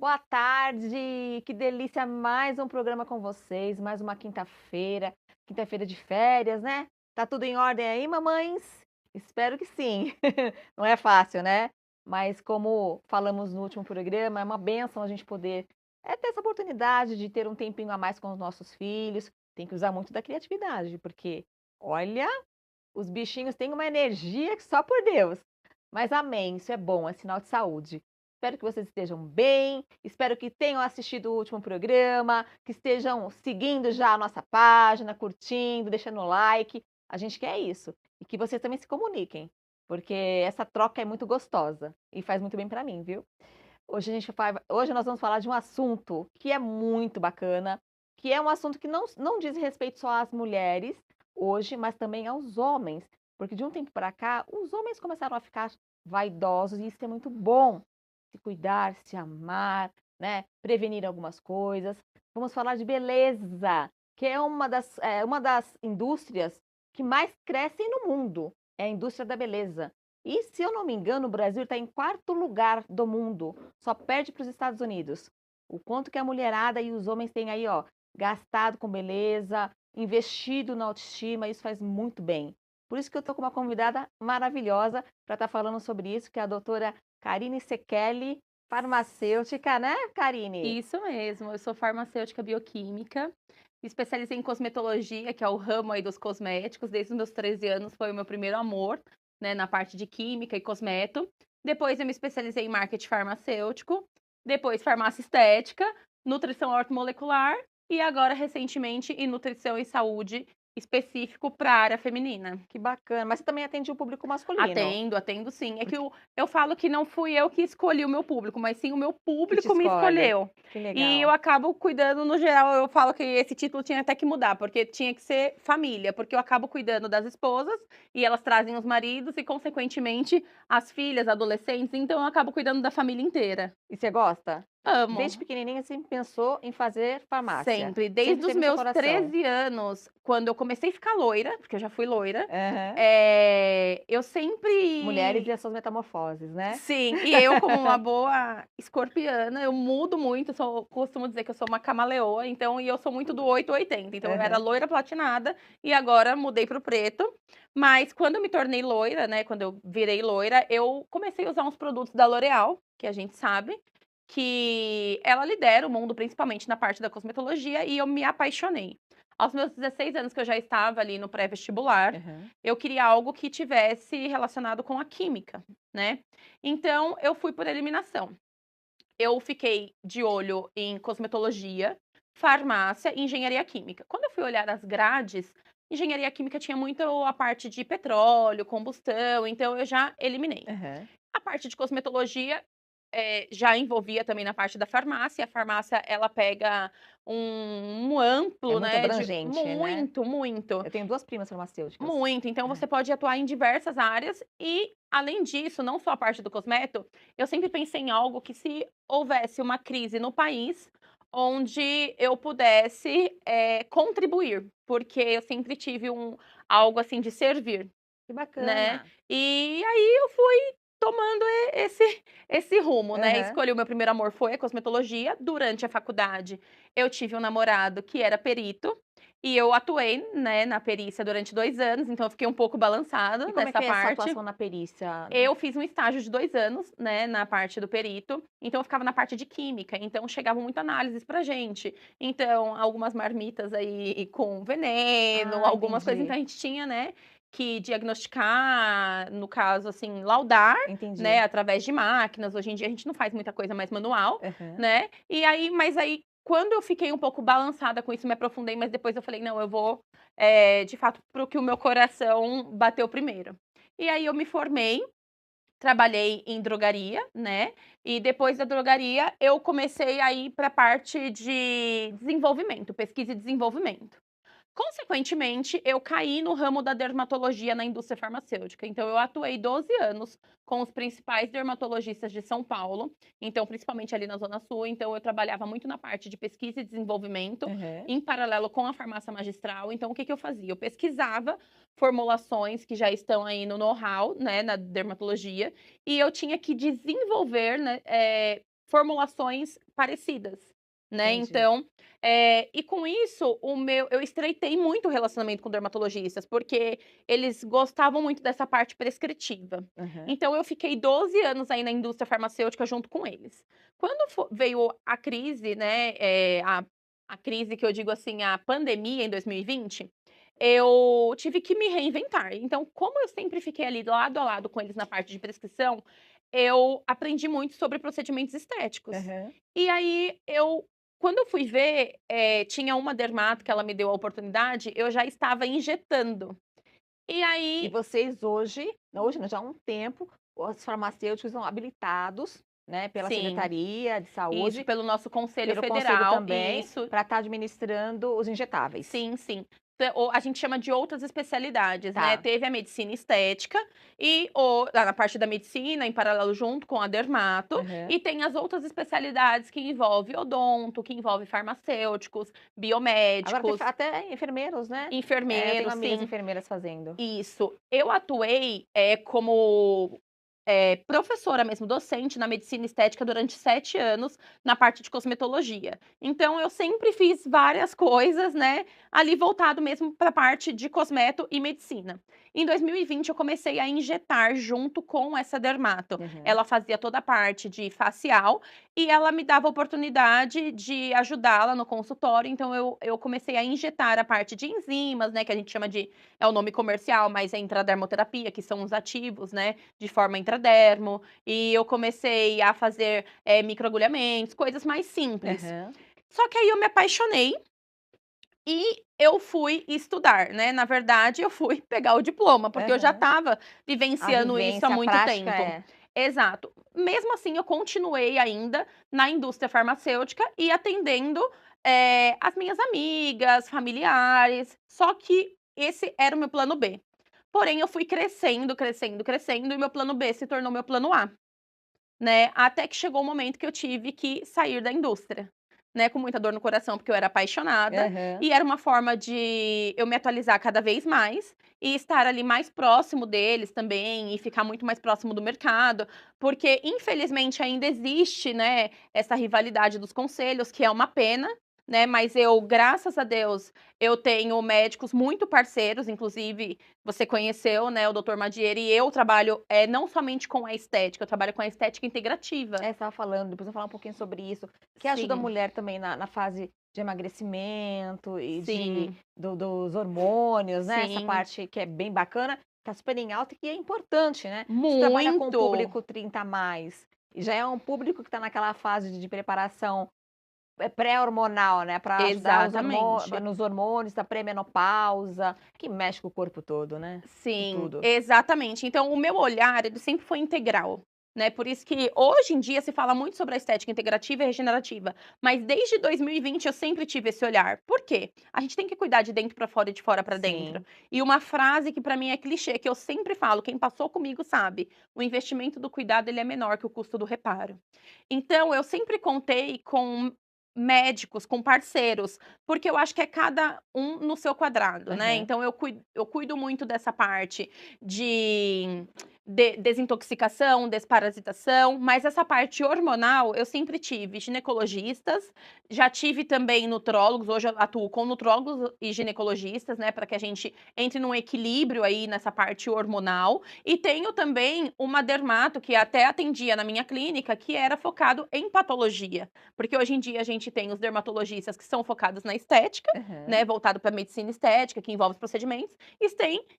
Boa tarde, que delícia mais um programa com vocês, mais uma quinta-feira, quinta-feira de férias, né? Tá tudo em ordem aí, mamães? Espero que sim. Não é fácil, né? Mas como falamos no último programa, é uma bênção a gente poder ter essa oportunidade de ter um tempinho a mais com os nossos filhos. Tem que usar muito da criatividade, porque olha, os bichinhos têm uma energia que só por Deus. Mas amém, isso é bom, é sinal de saúde. Espero que vocês estejam bem, espero que tenham assistido o último programa, que estejam seguindo já a nossa página, curtindo, deixando o like. A gente quer isso. E que vocês também se comuniquem, porque essa troca é muito gostosa e faz muito bem para mim, viu? Hoje nós vamos falar de um assunto que é muito bacana, que é um assunto que não diz respeito só às mulheres hoje, mas também aos homens, porque de um tempo para cá, os homens começaram a ficar vaidosos e isso é muito bom. Se cuidar, se amar, né? Prevenir algumas coisas. Vamos falar de beleza, que é uma das indústrias que mais crescem no mundo, é a indústria da beleza. E, se eu não me engano, o Brasil está em quarto lugar do mundo, só perde para os Estados Unidos. O quanto que a mulherada e os homens têm aí, ó, gastado com beleza, investido na autoestima, isso faz muito bem. Por isso que eu estou com uma convidada maravilhosa para estar falando sobre isso, que é a doutora Karine Sekeli, farmacêutica, né, Karine? Isso mesmo, eu sou farmacêutica bioquímica, me especializei em cosmetologia, que é o ramo aí dos cosméticos, desde os meus 13 anos foi o meu primeiro amor, né, na parte de química e cosmeto. Depois eu me especializei em marketing farmacêutico, depois farmácia estética, nutrição ortomolecular e agora recentemente em nutrição e saúde específico para a área feminina. Que bacana. Mas você também atende o público masculino, Atendo, atendo sim. É que porque eu falo que não fui eu que escolhi o meu público, mas sim o meu que te público me escolhe. escolheu. Que E eu legal. acabo cuidando no geral, eu falo que esse título tinha até que mudar, porque tinha que ser família, porque eu acabo cuidando das esposas e elas trazem os maridos e consequentemente as filhas, adolescentes, então eu acabo cuidando da família inteira. E você gosta? Desde Amo. pequenininha sempre pensou em fazer farmácia? Sempre, Sempre desde os teve no seu meus coração? 13 anos, quando eu comecei a ficar loira, porque eu já fui loira, Aham. eu Mulheres e sempre as suas metamorfoses, né? sim, e eu como uma boa escorpiana, eu mudo muito, costumo dizer que eu sou uma camaleoa, então eu sou muito do 8 ou 80, então eu era Aham. loira platinada e agora mudei para o preto, mas quando eu me tornei loira, né, quando eu virei loira, eu comecei a usar uns produtos da L'Oréal, que a gente sabe, que ela lidera o mundo principalmente na parte da cosmetologia e eu me apaixonei. Aos meus 16 anos que eu já estava ali no pré-vestibular, Aham. eu queria algo que tivesse relacionado com a química, né. Então eu fui por eliminação. Eu fiquei de olho em cosmetologia, farmácia e engenharia química. Quando eu fui olhar as grades, engenharia química tinha muito a parte de petróleo, combustão, então eu já eliminei. Aham. A parte de cosmetologia, já envolvia também na parte da farmácia. A farmácia, ela pega um É amplo, muito né, de abrangente, né? muito, muito. Eu tenho 2 primas farmacêuticas. Muito, então É. você pode atuar em diversas áreas e, além disso, não só a parte do cosmeto, eu sempre pensei em algo que se houvesse uma crise no país, onde eu pudesse, contribuir, porque eu sempre tive algo assim de servir, Que né. bacana. E aí eu fui tomando esse rumo, né. Aham. Escolhi o meu primeiro amor foi a cosmetologia. Durante a faculdade, eu tive um namorado que era perito, e eu atuei, né, na perícia durante 2 anos, então eu fiquei um pouco balançada E como é nessa que é essa parte. atuação na perícia? Eu fiz um estágio de 2 anos, né, na parte do perito, então eu ficava na parte de química, então chegavam muito análises pra gente. Então, algumas marmitas aí com veneno, Ah, algumas coisas, então entendi. a gente tinha, né, que diagnosticar, no caso, assim, laudar, né, Entendi. através de máquinas. Hoje em dia a gente não faz muita coisa mais manual, Aham. né. E aí mas aí, quando eu fiquei um pouco balançada com isso, me aprofundei, mas depois eu falei: "Não, eu vou, de fato, para o que o meu coração bateu primeiro". E aí eu me formei, trabalhei em drogaria, né, e depois da drogaria eu comecei a ir pra parte de desenvolvimento, pesquisa e desenvolvimento. Consequentemente, eu caí no ramo da dermatologia na indústria farmacêutica. Então, eu atuei 12 anos com os principais dermatologistas de São Paulo, então, principalmente ali na Zona Sul. Então, eu trabalhava muito na parte de pesquisa e desenvolvimento, Aham. em paralelo com a farmácia magistral. Então, o que que eu fazia? Eu pesquisava formulações que já estão aí no know-how, né, na dermatologia, e eu tinha que desenvolver, né, formulações parecidas, né? Entendi. Então, e com isso, eu estreitei muito o relacionamento com dermatologistas, porque eles gostavam muito dessa parte prescritiva. Aham. Então, eu fiquei 12 anos aí na indústria farmacêutica junto com eles. Quando veio a crise, né? A crise que eu digo assim, a pandemia em 2020, eu tive que me reinventar. Então, como eu sempre fiquei ali lado a lado com eles na parte de prescrição, eu aprendi muito sobre procedimentos estéticos. Aham. E aí, quando eu fui ver, tinha uma dermato que ela me deu a oportunidade, eu já estava injetando. E E aí vocês hoje, não hoje não, já há um tempo, os farmacêuticos são habilitados, né, pela sim, Secretaria de isso, Saúde, pelo nosso conselho pelo conselho federal, também, isso. para estar administrando os injetáveis. Sim, sim. A gente chama de outras especialidades, né. Tá. Teve a medicina estética lá na parte da medicina, em paralelo junto com a dermato, Aham. e tem as outras especialidades que envolve odonto, que envolve farmacêuticos, Agora tem biomédicos, até enfermeiros, né. Eu tenho enfermeiros, amigas sim. enfermeiras fazendo. Isso. Eu atuei, como, professora mesmo, docente na medicina estética durante 7 anos, na parte de cosmetologia. Então eu sempre fiz várias coisas, né, ali voltado mesmo para a parte de cosmeto e medicina. Em 2020 eu comecei a injetar junto com essa dermato. Aham. Ela fazia toda a parte de facial e ela me dava a oportunidade de ajudá-la no consultório, então eu comecei a injetar a parte de enzimas, né, que a gente chama de é o nome comercial, mas é intradermoterapia, que são os ativos, né, de forma intradermo. E eu comecei a fazer, microagulhamentos, coisas mais simples. Aham. Só que aí eu me apaixonei e eu fui estudar, né, na verdade eu fui pegar o diploma, porque eu já Aham. estava A vivenciando isso há vivência, a muito prática tempo. é. Exato. Mesmo assim, eu continuei ainda na indústria farmacêutica e atendendo, as minhas amigas, familiares, só que esse era o meu plano B. Porém, eu fui crescendo, crescendo, crescendo e meu plano B se tornou meu plano A, né, até que chegou o momento que eu tive que sair da indústria, né, com muita dor no coração, porque eu era apaixonada Aham. e era uma forma de eu me atualizar cada vez mais e estar ali mais próximo deles também e ficar muito mais próximo do mercado, porque infelizmente ainda existe, né, essa rivalidade dos conselhos, que é uma pena, né, mas eu, graças a Deus, eu tenho médicos muito parceiros, inclusive você conheceu, né, o doutor Madier, e eu trabalho, não somente com a estética, eu trabalho com a estética integrativa. É, você estava falando, depois eu vou falar um pouquinho sobre isso, que ajuda a Sim, mulher também na fase de emagrecimento e sim, dos hormônios, né? Essa sim, parte que é bem bacana, tá super em alta e que é importante, né? Você trabalha com o muito. público 30 a mais, e já é um público que está naquela fase de preparação pré-hormonal, né? Para ajudar Exatamente. nos hormônios da pré-menopausa, que mexe com o corpo todo, né? Com Sim, tudo. exatamente. Então o meu olhar, ele sempre foi integral, né, por isso que hoje em dia se fala muito sobre a estética integrativa e regenerativa, mas desde 2020 eu sempre tive esse olhar. Por quê? A gente tem que cuidar de dentro para fora e de fora para dentro. Sim. E uma frase que para mim é clichê, que eu sempre falo, quem passou comigo sabe, o investimento do cuidado ele é menor que o custo do reparo. Então eu sempre contei com médicos, com parceiros, porque eu acho que é cada um no seu quadrado, né. Aham. Então eu cuido muito dessa parte de desintoxicação, desparasitação, mas essa parte hormonal eu sempre tive ginecologistas, já tive também nutrólogos, hoje eu atuo com nutrólogos e ginecologistas, né, para que a gente entre num equilíbrio aí nessa parte hormonal, e tenho também uma dermato que até atendia na minha clínica, que era focado em patologia, porque hoje em dia a gente tem os dermatologistas que são focados na estética, Aham. né, voltado para medicina estética, que envolve os procedimentos,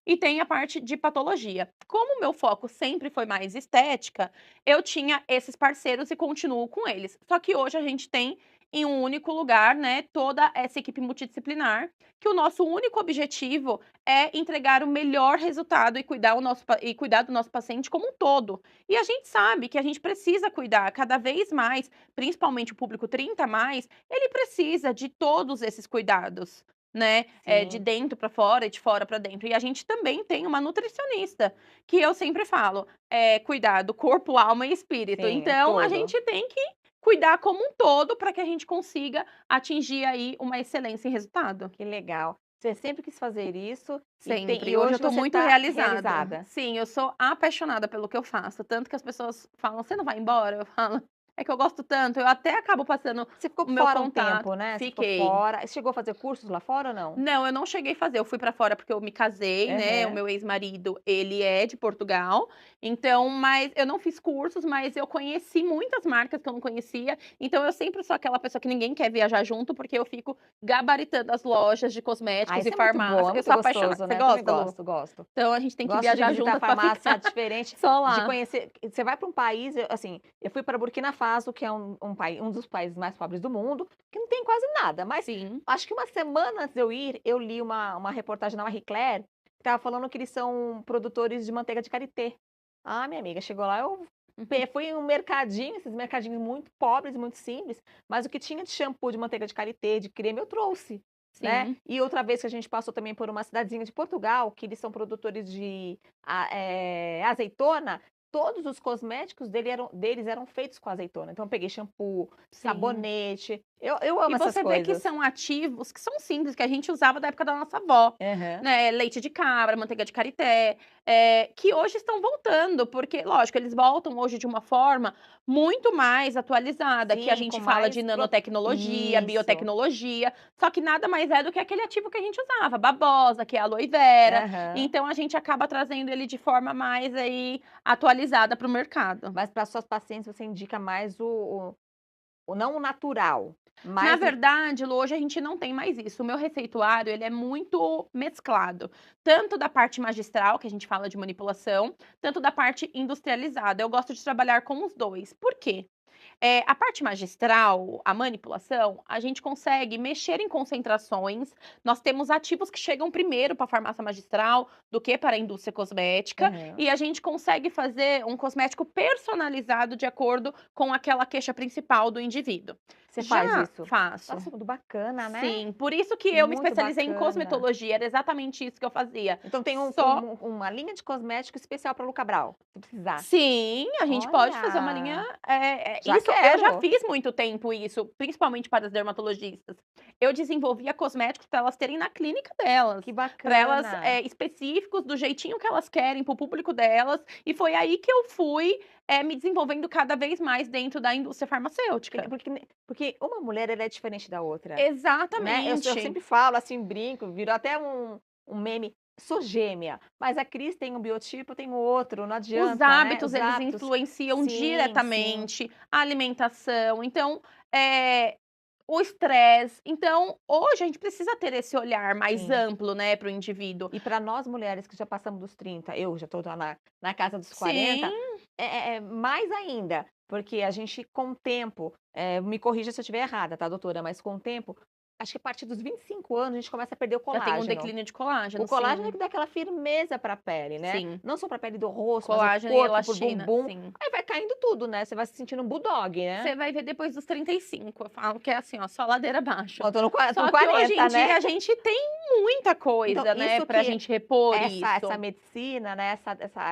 e tem a parte de patologia. Como o meu foco sempre foi mais estética, eu tinha esses parceiros e continuo com eles. Só que hoje a gente tem em um único lugar, né, toda essa equipe multidisciplinar, que o nosso único objetivo é entregar o melhor resultado e cuidar do nosso paciente como um todo. E a gente sabe que a gente precisa cuidar cada vez mais, principalmente o público 30 a mais, ele precisa de todos esses cuidados, né, de Sim. dentro para fora e de fora para dentro. E a gente também tem uma nutricionista, que eu sempre falo, cuidar do corpo, alma e espírito. Sim, é Então a todo. gente tem que cuidar como um todo para que a gente consiga atingir aí uma excelência em resultado. Que legal. Você sempre quis fazer isso e Sempre. Hoje eu hoje tô você muito está realizada. realizada. Sim, eu sou apaixonada pelo que eu faço, tanto que as pessoas falam: "Você não vai embora?" Eu falo É que eu gosto tanto, eu até acabo passando Você ficou o meu fora um contato. tempo, né, você ficou Fiquei. fora. Você chegou a fazer cursos lá fora ou não? Não, eu não cheguei a fazer, eu fui pra fora porque eu me casei, né, o Aham. meu ex-marido, ele é de Portugal, então mas eu não fiz cursos, mas eu conheci muitas marcas que eu não conhecia, então eu sempre sou aquela pessoa que ninguém quer viajar junto, porque eu fico gabaritando as lojas de Ah, cosméticos e isso é muito bom, farmácia, é eu muito sou apaixonada. gostoso, Você né, eu também gosta, Lu? gosto, gosto. Então a gente tem que Gosto de viajar visitar juntas pra farmácia ficar diferente, só de lá. conhecer você vai para um país, assim, eu fui para Burkina Faso, que é um dos países mais pobres do mundo, que não tem quase nada, mas Sim. acho que uma semana antes de eu ir, eu li uma reportagem na Marie Claire, que estava falando que eles são produtores de manteiga de karité. Ah, minha amiga, chegou lá, eu fui em um mercadinho, esses mercadinhos muito pobres, muito simples, mas o que tinha de shampoo, de manteiga de karité, de creme, eu trouxe. Né? Sim. E outra vez que a gente passou também por uma cidadezinha de Portugal, que eles são produtores de azeitona, todos os cosméticos deles eram feitos com azeitona. Então eu peguei shampoo, Sim. sabonete. Eu E amo essas você vê que coisas. são ativos que são simples, que a gente usava da época da nossa avó, Aham. né, leite de cabra, manteiga de karité, que hoje estão voltando, porque lógico, eles voltam hoje de uma forma muito mais atualizada, que a Sim, com gente fala de mais nanotecnologia, isso. biotecnologia, só que nada mais é do que aquele ativo que a gente usava, babosa, que é a aloe vera, Aham. então a gente acaba trazendo ele de forma mais aí atualizada para o mercado. Mas para suas pacientes você indica mais o não o natural, Na mais verdade, Lu, hoje a gente não tem mais isso. O meu receituário, ele é muito mesclado, tanto da parte magistral, que a gente fala de manipulação, tanto da parte industrializada. Eu gosto de trabalhar com os dois. Por quê? A parte magistral, a manipulação, a gente consegue mexer em concentrações. Nós temos ativos que chegam primeiro para a farmácia magistral do que para a indústria cosmética, aham. e a gente consegue fazer um cosmético personalizado de acordo com aquela queixa principal do indivíduo. Você faz Já isso? faço. Nossa, muito bacana, né? Sim, por isso que eu me Muito especializei em bacana. cosmetologia, era exatamente isso que eu fazia. Então tem Só uma linha de cosmético especial para Luca Brau, se precisar. Sim, a gente pode fazer uma linha, Olha, já isso eu já quero. fiz muito tempo isso, principalmente para as dermatologistas. Eu desenvolvia cosméticos para elas terem na clínica delas, Que para elas, bacana. específicos do jeitinho que elas querem, para o público delas, e foi aí que eu fui, me desenvolvendo cada vez mais dentro da indústria Porque farmacêutica. porque porque uma mulher ela é diferente da outra, né. Eu Exatamente. sempre falo, assim, brinco, virou até um meme, sou gêmea, mas a Cris tem um biotipo, eu tenho outro, não Os adianta, né. hábitos, Os eles hábitos influenciam sim, sim. diretamente, a alimentação, então, eh, o estresse. Então, hoje a gente precisa ter esse olhar mais Sim. amplo, né, para o indivíduo. E para nós mulheres que já passamos dos 30, eu já estou na casa dos Sim, 40, é mais ainda, porque a gente com o tempo, me corrija se eu estiver errada, tá, doutora, mas com o tempo, acho que a partir dos 25 anos a gente começa a perder o já tem um colágeno. declínio de O colágeno, colágeno é sim, que dá aquela firmeza para a pele, né, sim. não só para a pele do rosto, mas o Colágeno e corpo, por elastina, bumbum, sim. aí vai caindo tudo, né, você vai se sentindo um bulldog, né. Você vai ver depois dos 35, eu falo que é assim, ó, só ladeira abaixo. Bom, tô no Só que hoje em 40, né. dia a gente tem muita Então coisa, né, isso pra que gente repor essa isso. medicina, né,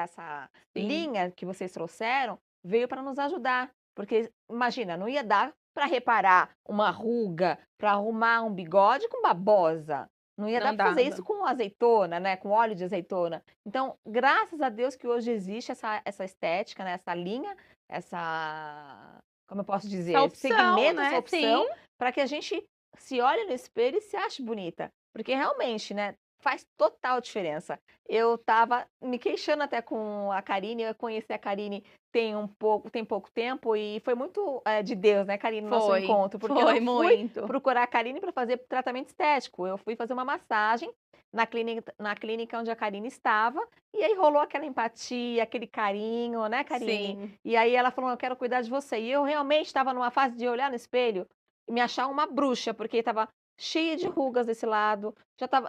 essa Sim. linha que vocês trouxeram, veio para nos ajudar, porque imagina, não ia dar para reparar uma ruga, para arrumar um bigode com babosa, não ia dar Não para fazer isso dava. com azeitona, né, com óleo de azeitona. Então, graças a Deus que hoje existe essa estética, né, essa linha, essa como eu posso dizer, Essa esse opção, segmento, essa né, sim. opção, para que a gente se olhe no espelho e se ache bonita, porque realmente, né, faz total diferença. Eu estava me queixando até com a Karine, eu conheci a Karine tem pouco tempo e foi muito, de Deus, né, Karine, o nosso Foi, encontro, porque eu foi não fui muito. procurar a Karine para fazer tratamento estético, eu fui fazer uma massagem na clínica onde a Karine estava, e aí rolou aquela empatia, aquele carinho, né, Karine. Sim, E aí ela falou: "Eu quero cuidar de você", e eu realmente estava numa fase de olhar no espelho e me achar uma bruxa, porque estava cheia de rugas desse lado, já estava,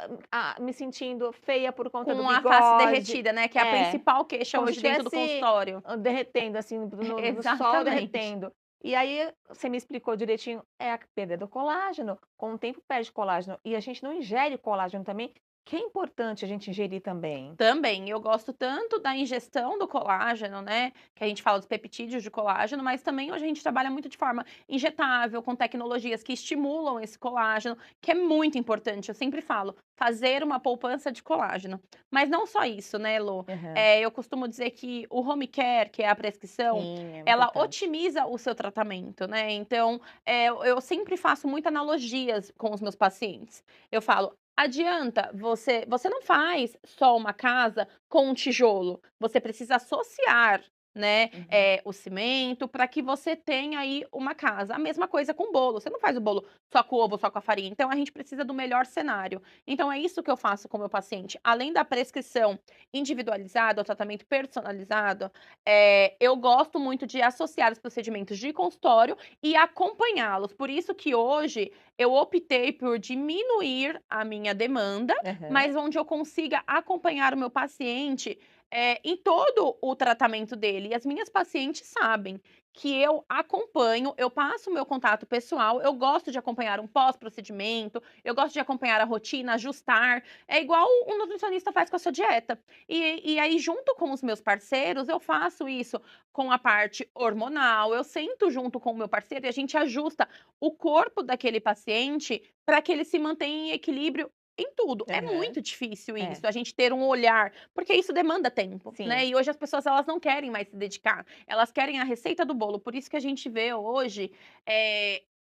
me sentindo feia por conta do com a face bigode. derretida, né, que é a É, principal queixa como se hoje dentro do tivesse, consultório. derretendo, assim, no sol Exatamente. derretendo. E aí você me explicou direitinho, é a perda do colágeno, com o tempo perde colágeno, e a gente não ingere colágeno também, que é importante a gente ingerir também. Também, eu gosto tanto da ingestão do colágeno, né, que a gente fala dos peptídeos de colágeno, mas também hoje a gente trabalha muito de forma injetável, com tecnologias que estimulam esse colágeno, que é muito importante. Eu sempre falo, fazer uma poupança de colágeno. Mas não só isso, né, Lô? Aham. Eu costumo dizer que o home care, que é a prescrição, Sim, é ela importante. otimiza o seu tratamento, né? Então, eu sempre faço muito analogias com os meus pacientes. Eu falo, adianta, você não faz só uma casa com um tijolo, você precisa associar, né, Uhum. o cimento para que você tenha aí uma casa. A mesma coisa com bolo, você não faz o bolo só com ovo, só com a farinha, então a gente precisa do melhor cenário. Então é isso que eu faço com o meu paciente. Além da prescrição individualizada, o tratamento personalizado, eu gosto muito de associar os procedimentos de consultório e acompanhá-los. Por isso que hoje eu optei por diminuir a minha demanda, Aham. mas onde eu consiga acompanhar o meu paciente, em todo o tratamento dele. E as minhas pacientes sabem que eu acompanho, eu passo o meu contato pessoal, eu gosto de acompanhar um pós-procedimento, eu gosto de acompanhar a rotina, ajustar. É igual um nutricionista faz com a sua dieta. E aí, junto com os meus parceiros, eu faço isso com a parte hormonal, eu sento junto com o meu parceiro e a gente ajusta o corpo daquele paciente para que ele se mantenha em equilíbrio em tudo. É Aham. muito difícil É. isso, a gente ter um olhar, porque isso demanda tempo, Sim. né? E hoje as pessoas elas não querem mais se dedicar, elas querem a receita do bolo. Por isso que a gente vê hoje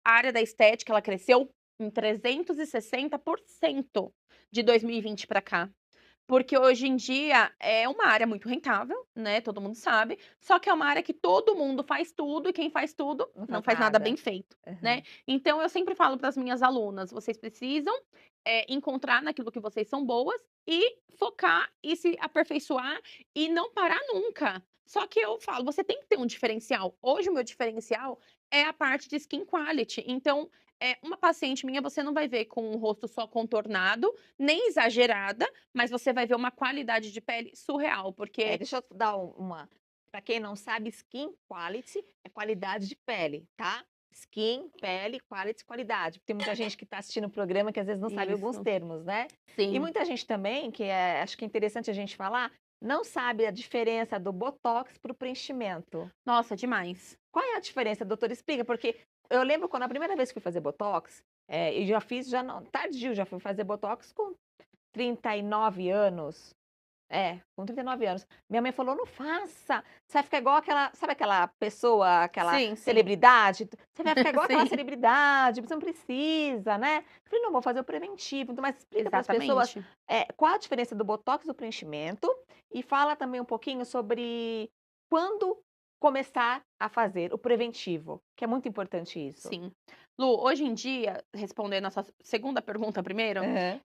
a área da estética ela cresceu em 360% de 2020 para cá. Porque hoje em dia é uma área muito rentável, né, todo mundo sabe, só que é uma área que todo mundo faz tudo e quem faz tudo Não não faz faz nada nada. bem feito, né. Aham. Então eu sempre falo para as minhas alunas: "Vocês precisam, encontrar naquilo que vocês são boas e focar e se aperfeiçoar e não parar nunca". Só que eu falo: "Você tem que ter um diferencial". Hoje o meu diferencial é a parte de skin quality, então, uma paciente minha você não vai ver com o rosto só contornado, nem exagerada, mas você vai ver uma qualidade de pele surreal, porque Deixa eu dar uma para quem não sabe, skin quality é qualidade de pele, tá? Skin, pele, quality, qualidade. Tem muita gente que está assistindo o programa que às vezes não sabe alguns isso, termos, né? E sim. muita gente também, acho que é interessante a gente falar, não sabe a diferença do botox para o preenchimento. Nossa, demais. Qual é a diferença, doutora? Explica, porque eu lembro quando a primeira vez que fui fazer botox, eu já fiz, já não, tardio, já fui fazer botox com 39 anos. Com 39 anos. Minha mãe falou: "Não faça, você vai ficar igual aquela, sabe aquela pessoa, aquela Sim, sim. celebridade? Você vai ficar igual aquela Sim, celebridade, você não precisa, né". Eu falei: "Não, vou fazer o preventivo". Então, mas explica para as pessoas, exatamente. qual a diferença do botox e do preenchimento, e fala também um pouquinho sobre quando começar a fazer o preventivo, que é muito importante isso. Sim. Lu, hoje em dia, respondendo a sua segunda pergunta primeiro, Aham.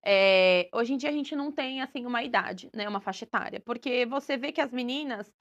hoje em dia a gente não tem, assim, uma idade, né, uma faixa etária, porque você vê que as meninas,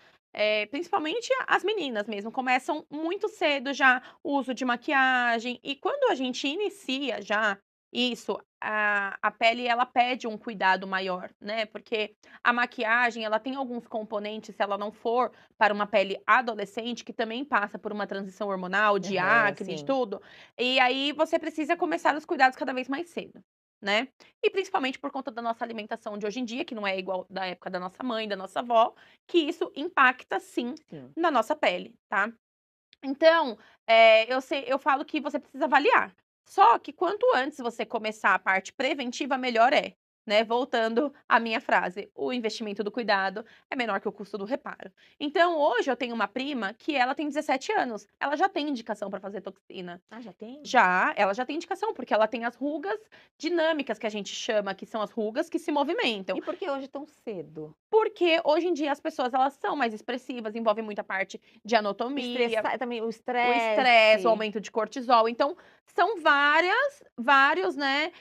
principalmente as meninas mesmo, começam muito cedo já o uso de maquiagem, e quando a gente inicia já isso, a pele ela pede um cuidado maior, né, porque a maquiagem ela tem alguns componentes, se ela não for para uma pele adolescente, que também passa por uma transição hormonal, de Aham, acne, de sim. tudo, e aí você precisa começar os cuidados cada vez mais cedo, né. E principalmente por conta da nossa alimentação de hoje em dia, que não é igual da época da nossa mãe, da nossa avó, que isso impacta sim Sim. na nossa pele, tá. Então, eu falo que você precisa avaliar. Só que quanto antes você começar a parte preventiva, melhor é, né. Voltando à minha frase, o investimento do cuidado é menor que o custo do reparo. Então hoje eu tenho uma prima que ela tem 17 anos, ela já tem indicação para fazer toxina. Ah, já tem? Já, ela já tem indicação, porque ela tem as rugas dinâmicas que a gente chama, que são as rugas que se movimentam. E por que hoje tão cedo? Porque hoje em dia as pessoas elas são mais expressivas, envolve muita parte de anatomia, Estressar também, o o estresse, o estresse, aumento de cortisol, então são vários, né,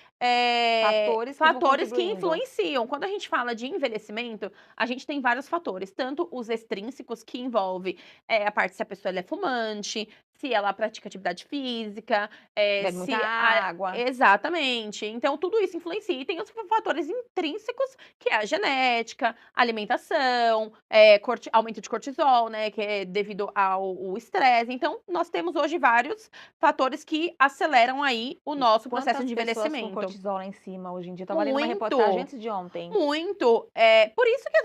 fatores que vão fatores que contribuindo. influenciam. Quando a gente fala de envelhecimento, a gente tem vários fatores, tanto os extrínsecos que envolve, a parte se a pessoa ela é fumante, se ela pratica atividade física, Bebe se muita água. exatamente. Então tudo isso influencia e tem os fatores intrínsecos, que é a genética, alimentação, aumento de cortisol, né, que é devido ao estresse. Então nós temos hoje vários fatores que aceleram aí o E nosso processo quantas de pessoas com envelhecimento. cortisol lá em cima hoje em dia? Eu estava lendo uma reportagem Muito, antes de ontem. muito. Por isso que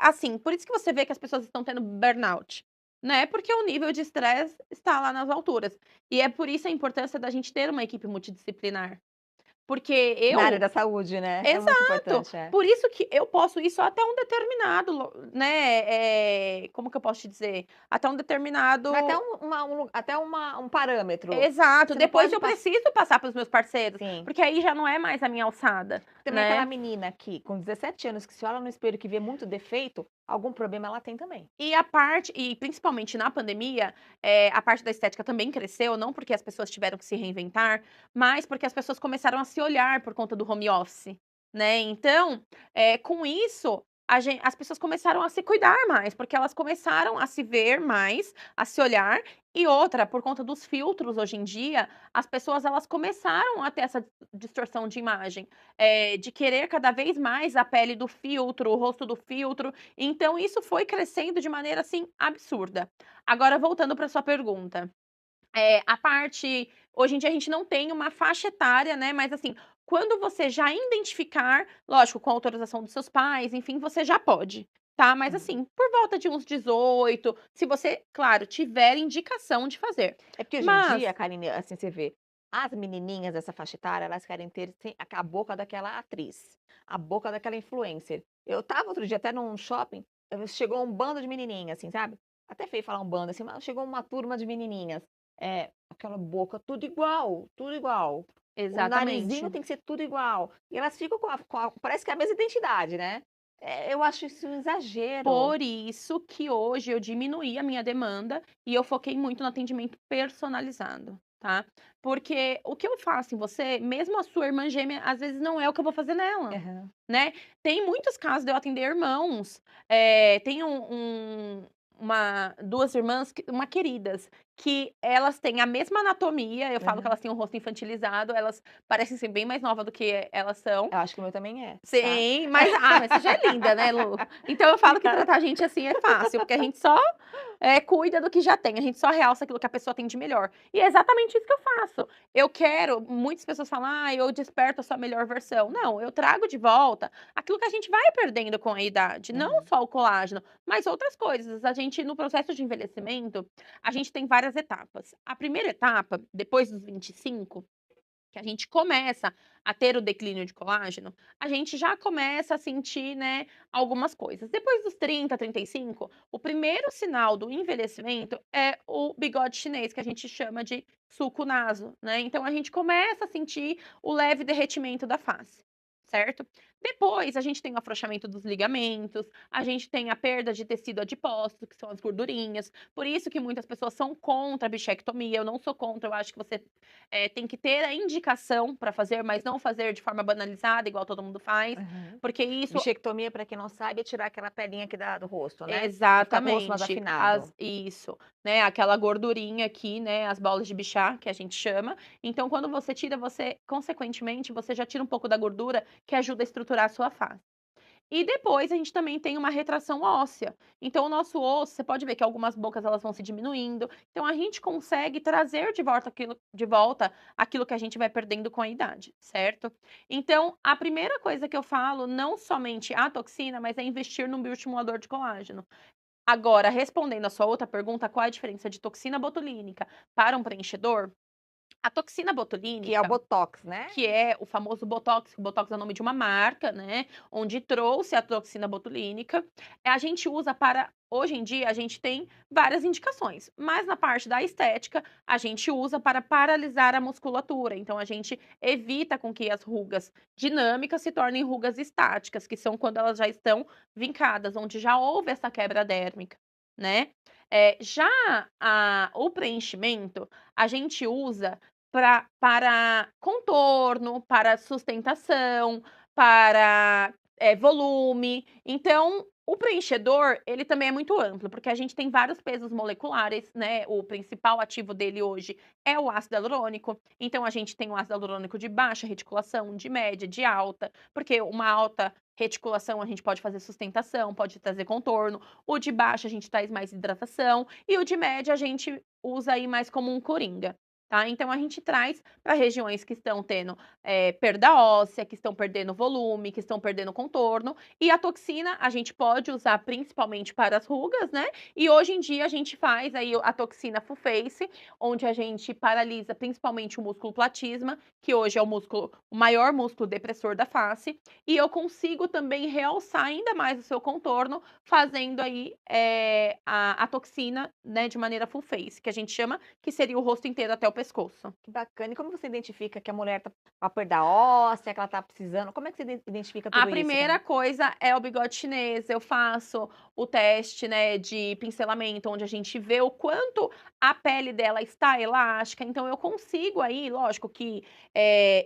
assim, por isso que você vê que as pessoas estão tendo burnout, né, porque o nível de estresse está lá nas alturas. E é por isso a importância da gente ter uma equipe multidisciplinar, porque Na área eu da saúde, né, é muito exato, importante, é. por isso que eu posso isso até um determinado como que eu posso te dizer? Até um determinado Mas até um parâmetro. exato, Você não depois pode eu preciso passar para os meus parceiros, sim. porque aí já não é mais a minha alçada, Também aquela né. menina que com 17 anos que se olha no espelho que vê muito defeito, algum problema ela tem também. E principalmente na pandemia, a parte da estética também cresceu, não porque as pessoas tiveram que se reinventar, mas porque as pessoas começaram a se olhar por conta do home office, né. Então, com isso, as pessoas começaram a se cuidar mais, porque elas começaram a se ver mais, a se olhar. E outra, por conta dos filtros hoje em dia, as pessoas elas começaram a ter essa distorção de imagem, de querer cada vez mais a pele do filtro, o rosto do filtro, então isso foi crescendo de maneira, assim, absurda. Agora voltando para sua pergunta, a parte hoje em dia a gente não tem uma faixa etária, né, mas assim, quando você já identificar, lógico, com a autorização dos seus pais, enfim, você já pode, tá. Mas Hum. assim, por volta de uns 18, se você, claro, tiver indicação de fazer. É porque hoje em dia, Mas Karine, assim, você vê, as menininhas dessa faixa etária, elas querem ter a boca daquela atriz, a boca daquela influencer. Eu estava outro dia até num shopping, chegou um bando de menininhas, assim, sabe? Até feio falar um bando, assim, mas chegou uma turma de menininhas. Aquela boca tudo igual, tudo igual. O narizinho exatamente. tem que ser tudo igual. E elas ficam parece que é a mesma identidade, né? Eu acho isso um exagero. Por isso que hoje eu diminuí a minha demanda e eu foquei muito no atendimento personalizado, tá. Porque o que eu faço em você, mesmo a sua irmã gêmea, às vezes não é o que eu vou fazer nela, Aham. né. Tem muitos casos de eu atender irmãos, tem uma 2 irmãs uma queridas, que elas têm a mesma anatomia, eu falo que Aham. elas têm um rosto infantilizado, elas parecem ser bem mais nova do que elas são. Eu acho que o meu também é, tá? Sim, mas você já é linda, né, Lu. Então eu falo que Obrigada. tratar a gente assim é fácil, porque a gente só, cuida do que já tem, a gente só realça aquilo que a pessoa tem de melhor. E é exatamente isso que eu faço. Eu quero muitas pessoas falam: "Ah, eu desperto a sua melhor versão". Não, eu trago de volta aquilo que a gente vai perdendo com a idade, não Aham. só o colágeno, mas outras coisas. A gente no processo de envelhecimento, a gente tem várias etapas. A primeira etapa, depois dos 25 que a gente começa a ter o declínio de colágeno, a gente já começa a sentir, né, algumas coisas. Depois dos 30, 35, o primeiro sinal do envelhecimento é o bigode chinês, que a gente chama de sulco naso, né? Então a gente começa a sentir o leve derretimento da face, certo? Depois a gente tem o afrouxamento dos ligamentos, a gente tem a perda de tecido adiposo, que são as gordurinhas. Por isso que muitas pessoas são contra a bichectomia. Eu não sou contra, eu acho que você tem que ter a indicação para fazer, mas não fazer de forma banalizada, igual todo mundo faz, Aham. porque isso Bichectomia, para quem não sabe, é tirar aquela pelinha aqui do rosto, né? Pra ficar com o rosto mais exatamente, afinado. isso, né, aquela gordurinha aqui, né, as bolas de bichar, que a gente chama. Então, quando você tira, você, consequentemente, você já tira um pouco da gordura que ajuda a estruturar a sua face. E depois a gente também tem uma retração óssea. Então o nosso osso, você pode ver que algumas bocas elas vão se diminuindo. Então a gente consegue trazer de volta aquilo que a gente vai perdendo com a idade, certo? Então a primeira coisa que eu falo, não somente a toxina, mas é investir num bioestimulador de colágeno. Agora, respondendo a sua outra pergunta, qual é a diferença de toxina botulínica para um preenchedor? A toxina Que é o botulínica botox, né? que é o famoso Botox, que o Botox é o nome de uma marca, né, onde trouxe a toxina botulínica. A gente usa para hoje em dia, a gente tem várias indicações, mas na parte da estética, a gente usa para paralisar a musculatura. Então, a gente evita com que as rugas dinâmicas se tornem rugas estáticas, que são quando elas já estão vincadas, onde já houve essa quebra dérmica, né. Já o preenchimento, a gente usa para contorno, para sustentação, para, volume. Então, O preenchedor, ele também é muito amplo, porque a gente tem vários pesos moleculares, né? O principal ativo dele hoje é o ácido hialurônico. Então, a gente tem o ácido hialurônico de baixa reticulação, de média, de alta, porque uma alta reticulação a gente pode fazer sustentação, pode trazer contorno. O de baixa a gente traz mais hidratação e o de média a gente usa aí mais como um coringa. Tá? Então a gente traz para regiões que estão tendo perda óssea, que estão perdendo volume, que estão perdendo contorno. E a toxina a gente pode usar principalmente para as rugas, né? E hoje em dia a gente faz aí a toxina Full Face, onde a gente paralisa principalmente o músculo platisma, que hoje é o maior músculo depressor da face. E eu consigo também realçar ainda mais o seu contorno, fazendo aí a toxina, né, de maneira Full Face, que a gente chama, que seria o rosto inteiro até o pescoço. Que bacana. E como você identifica que a mulher tá com a perda óssea, que ela tá precisando? Como é que você identifica A tudo isso, primeira Karine? coisa é o bigode chinês. Eu faço o teste, né, de pincelamento, onde a gente vê o quanto a pele dela está elástica. Então, eu consigo aí, lógico que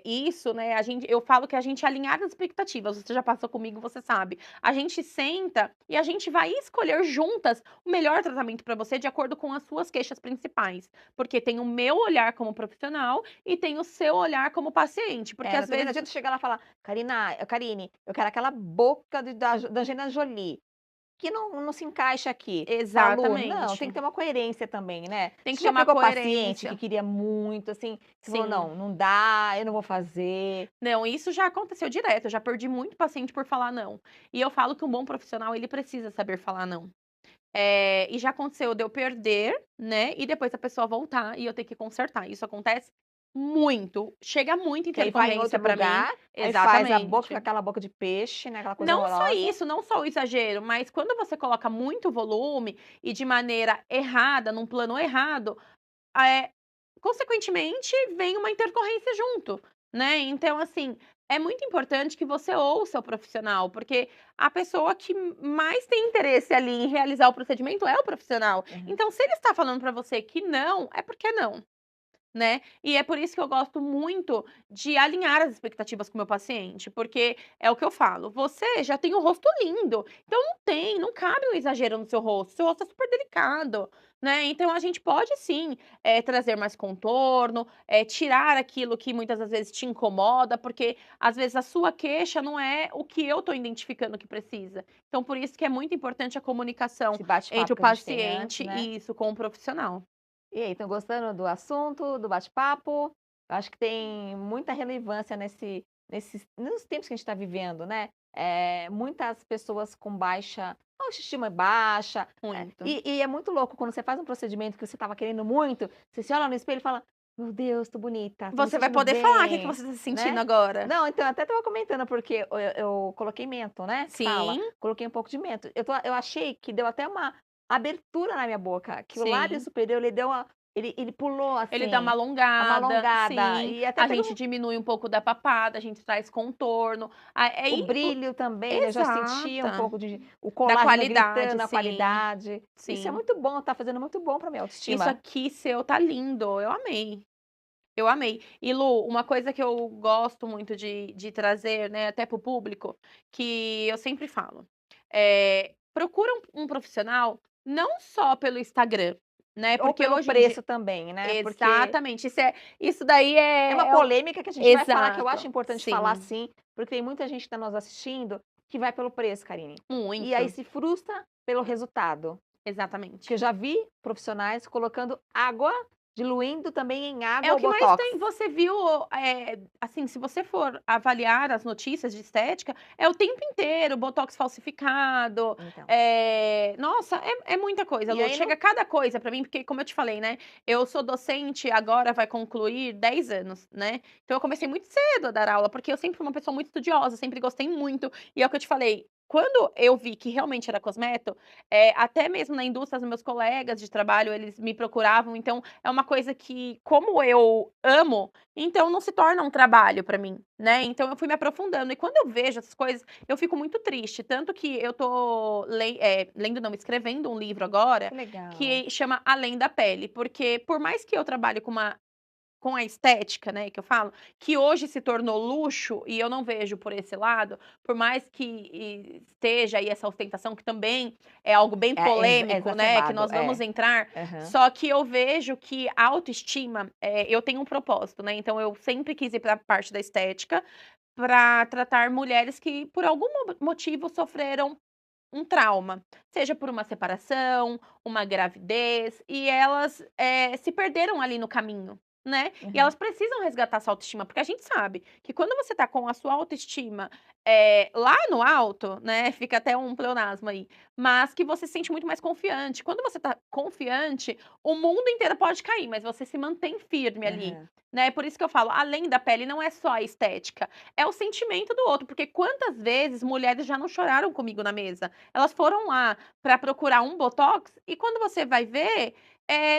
isso, né, eu falo que a gente alinhar as expectativas. Você já passou comigo, você sabe. A gente senta e a gente vai escolher juntas o melhor tratamento para você de acordo com as suas queixas principais. Porque tem o meu olhar como profissional e tem o seu olhar como paciente. Porque às Também não vezes adianta chegar lá e falar: Karine, eu quero aquela boca da Angelina Jolie, que não se encaixa aqui. Falo, não, tem que exatamente. ter uma coerência também, né. Tem que Você ter já uma pegou paciente que coerência. queria muito, assim, você falou: Sim. "Não, não dá, eu não vou fazer". Não, isso já aconteceu direto, eu já perdi muito paciente por falar não. E eu falo que um bom profissional, ele precisa saber falar não. E já aconteceu de eu perder, né, e depois a pessoa voltar e eu ter que consertar. Isso acontece muito, chega muito Que aí vai em intercorrência outro pra mim. lugar, aí faz a boca, fica Exatamente. aquela boca de peixe, né, aquela coisa Não só horrorosa. isso, não só o exagero, mas quando você coloca muito volume e de maneira errada, num plano errado, eh, consequentemente, vem uma intercorrência junto, né. Então, assim, é muito importante que você ouça o profissional, porque a pessoa que mais tem interesse ali em realizar o procedimento é o profissional. Aham. Então, se ele está falando para você que não, é porque é não. Né. E é por isso que eu gosto muito de alinhar as expectativas com o meu paciente, porque é o que eu falo, você já tem o rosto lindo, então não cabe um exagero no seu rosto é super delicado, né. Então a gente pode sim, trazer mais contorno, tirar aquilo que muitas das vezes te incomoda, porque às vezes a sua queixa não é o que eu estou identificando que precisa. Então por isso que é muito importante a comunicação Esse entre bate-papo o que a gente tem antes, paciente né. e isso, com o profissional. E aí, estão gostando do assunto, do bate-papo? Eu acho que tem muita relevância nos tempos que a gente está vivendo, né? Muitas pessoas com baixa autoestima baixa. Muito. E é muito louco quando você faz um procedimento que você estava querendo muito, você se olha no espelho e fala: Meu Deus, tô bonita, tô me Você vai sentindo poder falar o que que bem, você tá sentindo né? agora. Não, então, eu até estava comentando, porque eu coloquei mento, né? Que fala, Sim, coloquei um pouco de mento. Eu achei que deu até uma abertura na minha boca, que o lábio sim. superior ele deu uma ele pulou, Ele dá assim, uma uma alongada sim. e até A teve gente diminui um pouco da papada, a gente traz contorno. o brilho também, né, eu já sentia um Exata. pouco de o Da colágeno qualidade, gritando, a sim, qualidade. Isso é sim. muito bom, tá fazendo muito bom pra minha Isso autoestima. aqui seu tá lindo, eu amei, eu amei. E Lu, uma coisa que eu gosto muito de trazer, né, até para o público, que eu sempre falo, procura um profissional não só pelo Instagram, né, Ou porque pelo hoje em dia preço também, né, porque exatamente, isso daí é uma é o polêmica que a gente vai falar, que eu acho exato, importante falar sim, sim, porque tem muita gente que tá nos assistindo que vai pelo preço, Karine. E aí muito, se frustra pelo resultado. Porque exatamente. eu já vi profissionais colocando água, diluindo também em É água o o que mais botox. tem. Você viu, assim, se você for avaliar as notícias de estética, é o tempo inteiro botox falsificado, Então, nossa, é muita coisa, e Lu. aí não Chega cada coisa pra mim, porque como eu te falei, né, eu sou docente, agora vai concluir 10 anos, né. Então eu comecei muito cedo a dar aula, porque eu sempre fui uma pessoa muito estudiosa, sempre gostei muito. E é o que eu te falei, quando eu vi que realmente era cosmeto, até mesmo na indústria, os meus colegas de trabalho, eles me procuravam, então é uma coisa que, como eu amo, então não se torna um trabalho pra mim, né. Então eu fui me aprofundando e quando eu vejo essas coisas, eu fico muito triste, tanto que eu tô lendo não, escrevendo um livro agora, que legal. que chama Além da Pele, porque por mais que eu trabalhe com uma com a estética, né, que eu falo, que hoje se tornou luxo, e eu não vejo por esse lado, por mais que esteja aí essa ostentação, que também é algo bem É polêmico, né, que exacerbado, nós vamos entrar, Aham. só que eu vejo que a autoestima, eu tenho um propósito, né, então eu sempre quis ir para a parte da estética, para tratar mulheres que por algum motivo sofreram um trauma, seja por uma separação, uma gravidez, e elas, se perderam ali no caminho, né. E Uhum. elas precisam resgatar essa autoestima, porque a gente sabe que quando você tá com a sua autoestima, lá no alto, né, fica até um pleonasmo aí, mas que você se sente muito mais confiante. Quando você tá confiante, o mundo inteiro pode cair, mas você se mantém firme ali, Aham. né. Por isso que eu falo, além da pele, não é só a estética, é o sentimento do outro, porque quantas vezes mulheres já não choraram comigo na mesa? Elas foram lá para procurar um botox e quando você vai ver,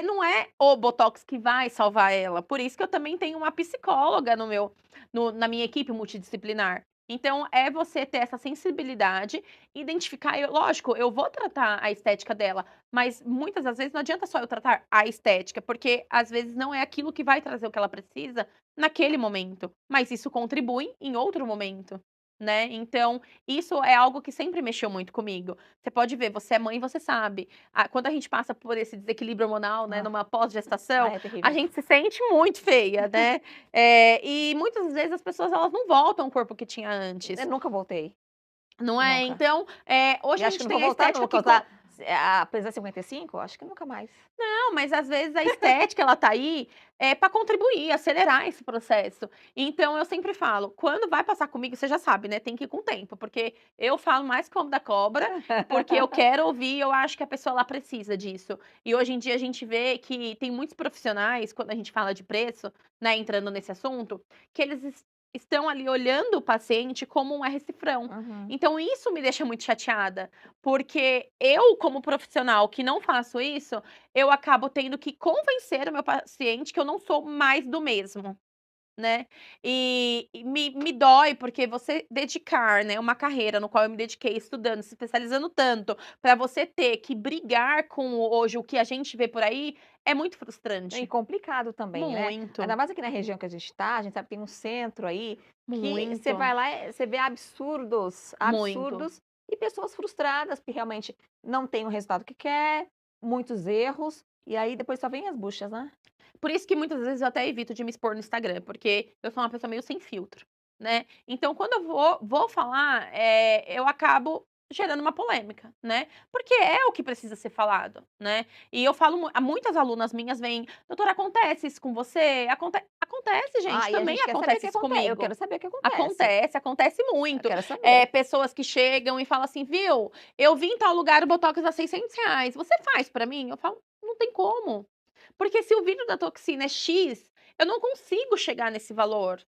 não é o botox que vai salvar ela. Por isso que eu também tenho uma psicóloga na minha equipe multidisciplinar. Então, é você ter essa sensibilidade, identificar. Lógico, eu vou tratar a estética dela, mas muitas das vezes não adianta só eu tratar a estética, porque às vezes não é aquilo que vai trazer o que ela precisa naquele momento, mas isso contribui em outro momento, né? Então, isso é algo que sempre mexeu muito comigo. Você pode ver, você é mãe, você sabe. Quando a gente passa por esse desequilíbrio hormonal, né, Ah. numa pós-gestação, Ai, é a terrível. gente se sente muito feia, né? E muitas vezes as pessoas elas não voltam ao corpo que tinha Eu antes, nunca voltei, não é? nunca. Então, E hoje a acho que gente não vou tem a voltar estética nunca, que usar apesar de 55, acho que nunca mais. não, mas às vezes a estética ela tá aí, para contribuir, acelerar esse processo. Então eu sempre falo, quando vai passar comigo, você já sabe, né, tem que ir com tempo, porque eu falo mais como da cobra, porque eu quero ouvir, eu acho que a pessoa ela precisa disso. E hoje em dia a gente vê que tem muitos profissionais, quando a gente fala de preço, né, entrando nesse assunto, que eles estão ali olhando o paciente como um R-cifrão. Uhum. Então isso me deixa muito chateada, porque eu, como profissional que não faço isso, eu acabo tendo que convencer o meu paciente que eu não sou mais do mesmo, né. E me dói, porque você dedicar, né, uma carreira no qual eu me dediquei estudando, se especializando tanto, para você ter que brigar com hoje o que a gente vê por aí, é muito E frustrante. complicado também, né. Muito, Ainda mais aqui na região que a gente tá, a gente sabe que tem um centro aí, que você muito, vai lá, você vê absurdos, muito. absurdos, e pessoas frustradas, que realmente não têm o resultado que quer, muitos erros, e aí depois só vem as buchas, né. Por isso que muitas vezes eu até evito de me expor no Instagram, porque eu sou uma pessoa meio sem filtro, né. Então quando eu vou falar, eu acabo gerando uma polêmica, né, porque é o que precisa ser falado, né. E eu falo a muitas alunas minhas vêm: "Doutora, acontece isso com você?" Acontece gente, Ah, e a também gente quer saber o acontece que isso acontece. Eu comigo. quero saber o que acontece. Acontece Eu muito. quero saber. Pessoas que chegam e falam assim: "Viu, eu vi em tal lugar o botox a R$ 600, você faz pra mim?" Eu falo: "Não tem como." Porque se o vidro da toxina é X, eu não consigo chegar nesse valor.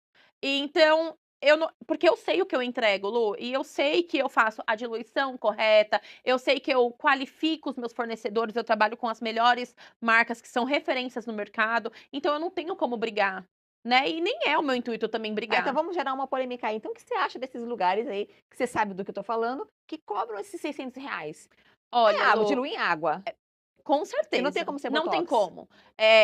E então, eu não porque eu sei o que eu entrego, Lu, e eu sei que eu faço a diluição correta, eu sei que eu qualifico os meus fornecedores, eu trabalho com as melhores marcas que são referências no mercado, então eu não tenho como brigar, né, e nem é o meu intuito também Ah, então brigar. vamos gerar uma polêmica aí. Então o que você acha desses lugares aí, que você sabe do que eu tô falando, que cobram esses R$ 600? É Olha, água, Lu, dilui em água, com e não tem certeza, como ser não tem botox. como.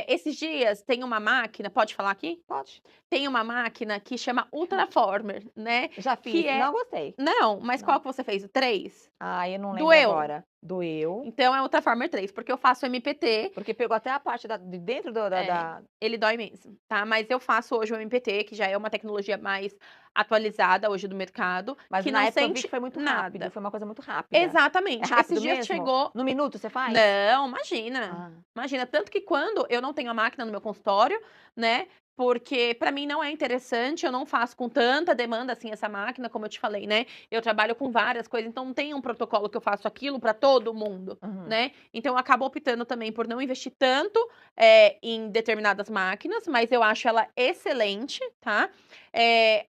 Esses dias tem uma máquina pode falar aqui? Pode. Tem uma máquina que chama Ultraformer, né, Já que fiz, é não gostei, não, mas qual não. que você fez? O 3? Ah, eu não lembro Doeu? agora. Doeu, Então é Ultraformer 3, porque eu faço MPT. porque pegou até a parte de dentro do da É, da ele dói mesmo, tá, mas eu faço hoje o MPT, que já é uma tecnologia mais atualizada hoje do mercado, mas que na não época eu vi que sente foi muito rápido, nada. foi uma coisa muito rápida. É Exatamente. rápido Esses dias mesmo? chegou No minuto você faz? não, imagina, Ah, imagina. Tanto que quando eu não tenho a máquina no meu consultório, né, porque pra mim não é interessante, eu não faço com tanta demanda, assim, essa máquina, como eu te falei, né, eu trabalho com várias coisas, então não tem um protocolo que eu faço aquilo pra todo mundo, uhum. né. Então eu acabo optando também por não investir tanto, em determinadas máquinas, mas eu acho ela excelente, tá. Eh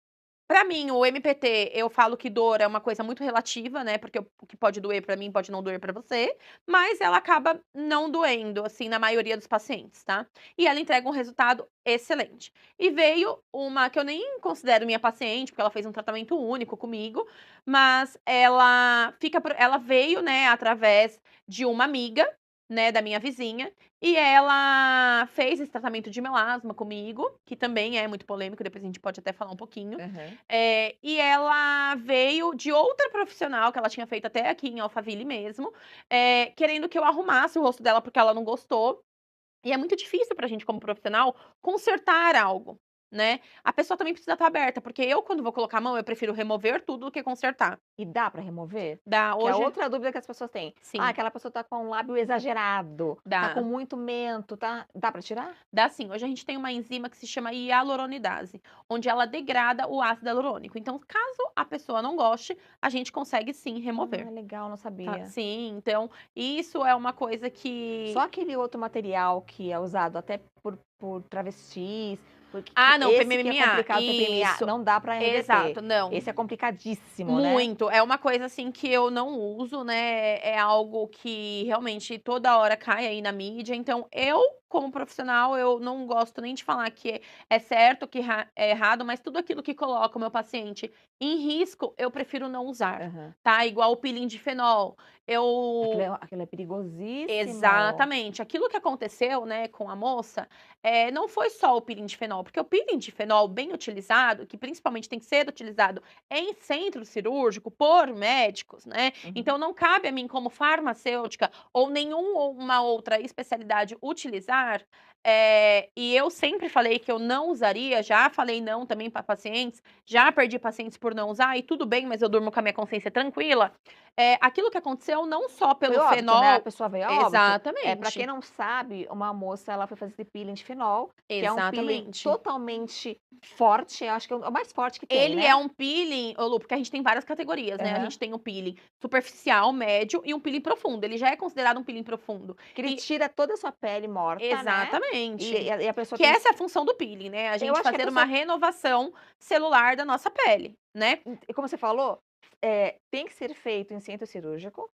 Pra mim, o MPT, eu falo que dor é uma coisa muito relativa, né, porque o que pode doer pra mim pode não doer pra você, mas ela acaba não doendo, assim, na maioria dos pacientes, tá. E ela entrega um resultado excelente. E veio uma que eu nem considero minha paciente, porque ela fez um tratamento único comigo, mas ela veio, né, através de uma amiga, né, da minha vizinha, e ela fez esse tratamento de melasma comigo, que também é muito polêmico, depois a gente pode até falar um pouquinho. Aham. E ela veio de outra profissional que ela tinha feito até aqui em Alphaville mesmo, querendo que eu arrumasse o rosto dela porque ela não gostou. E é muito difícil pra gente, como profissional, consertar algo, né. A pessoa também precisa estar aberta, porque eu, quando vou colocar a mão, eu prefiro remover tudo do que consertar. E dá pra remover? Dá, Que é hoje outra dúvida que as pessoas têm. Ah, sim, aquela pessoa tá com um lábio exagerado, tá com dá. muito mento, tá dá pra tirar? Dá sim. Hoje a gente tem uma enzima que se chama hialuronidase, onde ela degrada o ácido hialurônico. Então, caso a pessoa não goste, a gente consegue sim remover, Ah, legal, não tá. sabia. Sim, então isso é uma coisa Só que aquele outro material que é usado até por travestis, porque não, esse que é PMMA, complicado, PMMA, isso. não dá pra reverter. Exato, não. Esse é complicadíssimo, né? Muito. É uma coisa, assim, que eu não uso, né, é algo que realmente toda hora cai aí na mídia, então eu, como profissional, eu não gosto nem de falar que é certo, que é errado, mas tudo aquilo que coloca o meu paciente em risco, eu prefiro não usar, Aham. tá. Igual o peeling de fenol, eu Aquilo é perigosíssimo. exatamente. Aquilo que aconteceu, né, com a moça, não foi só o peeling de fenol, porque o peeling de fenol bem utilizado, que principalmente tem que ser utilizado em centro cirúrgico por médicos, né, Uhum. então não cabe a mim como farmacêutica ou nenhuma outra especialidade utilizar, e eu sempre falei que eu não usaria, já falei não também para pacientes, já perdi pacientes por não usar e tudo bem, mas eu durmo com a minha consciência tranquila. Aquilo que aconteceu não só Foi pelo óbito, né, a fenol pessoa veio a óbito. Pra quem exatamente, não sabe, uma moça, ela foi fazer esse peeling de fenol, que é um peeling exatamente. totalmente forte, eu acho que é o mais forte que tem, Ele é né? um peeling, ô Lu, porque a gente tem várias categorias, né, a Aham. gente tem o peeling superficial, médio e um peeling profundo, ele já é considerado um peeling profundo. Que ele E tira toda a sua pele morta, né, exatamente. e a pessoa Que tem essa é a função do peeling, né, a eu gente acho que a fazer uma pessoa renovação celular da nossa pele, né. e como você falou, tem que ser feito em centro cirúrgico,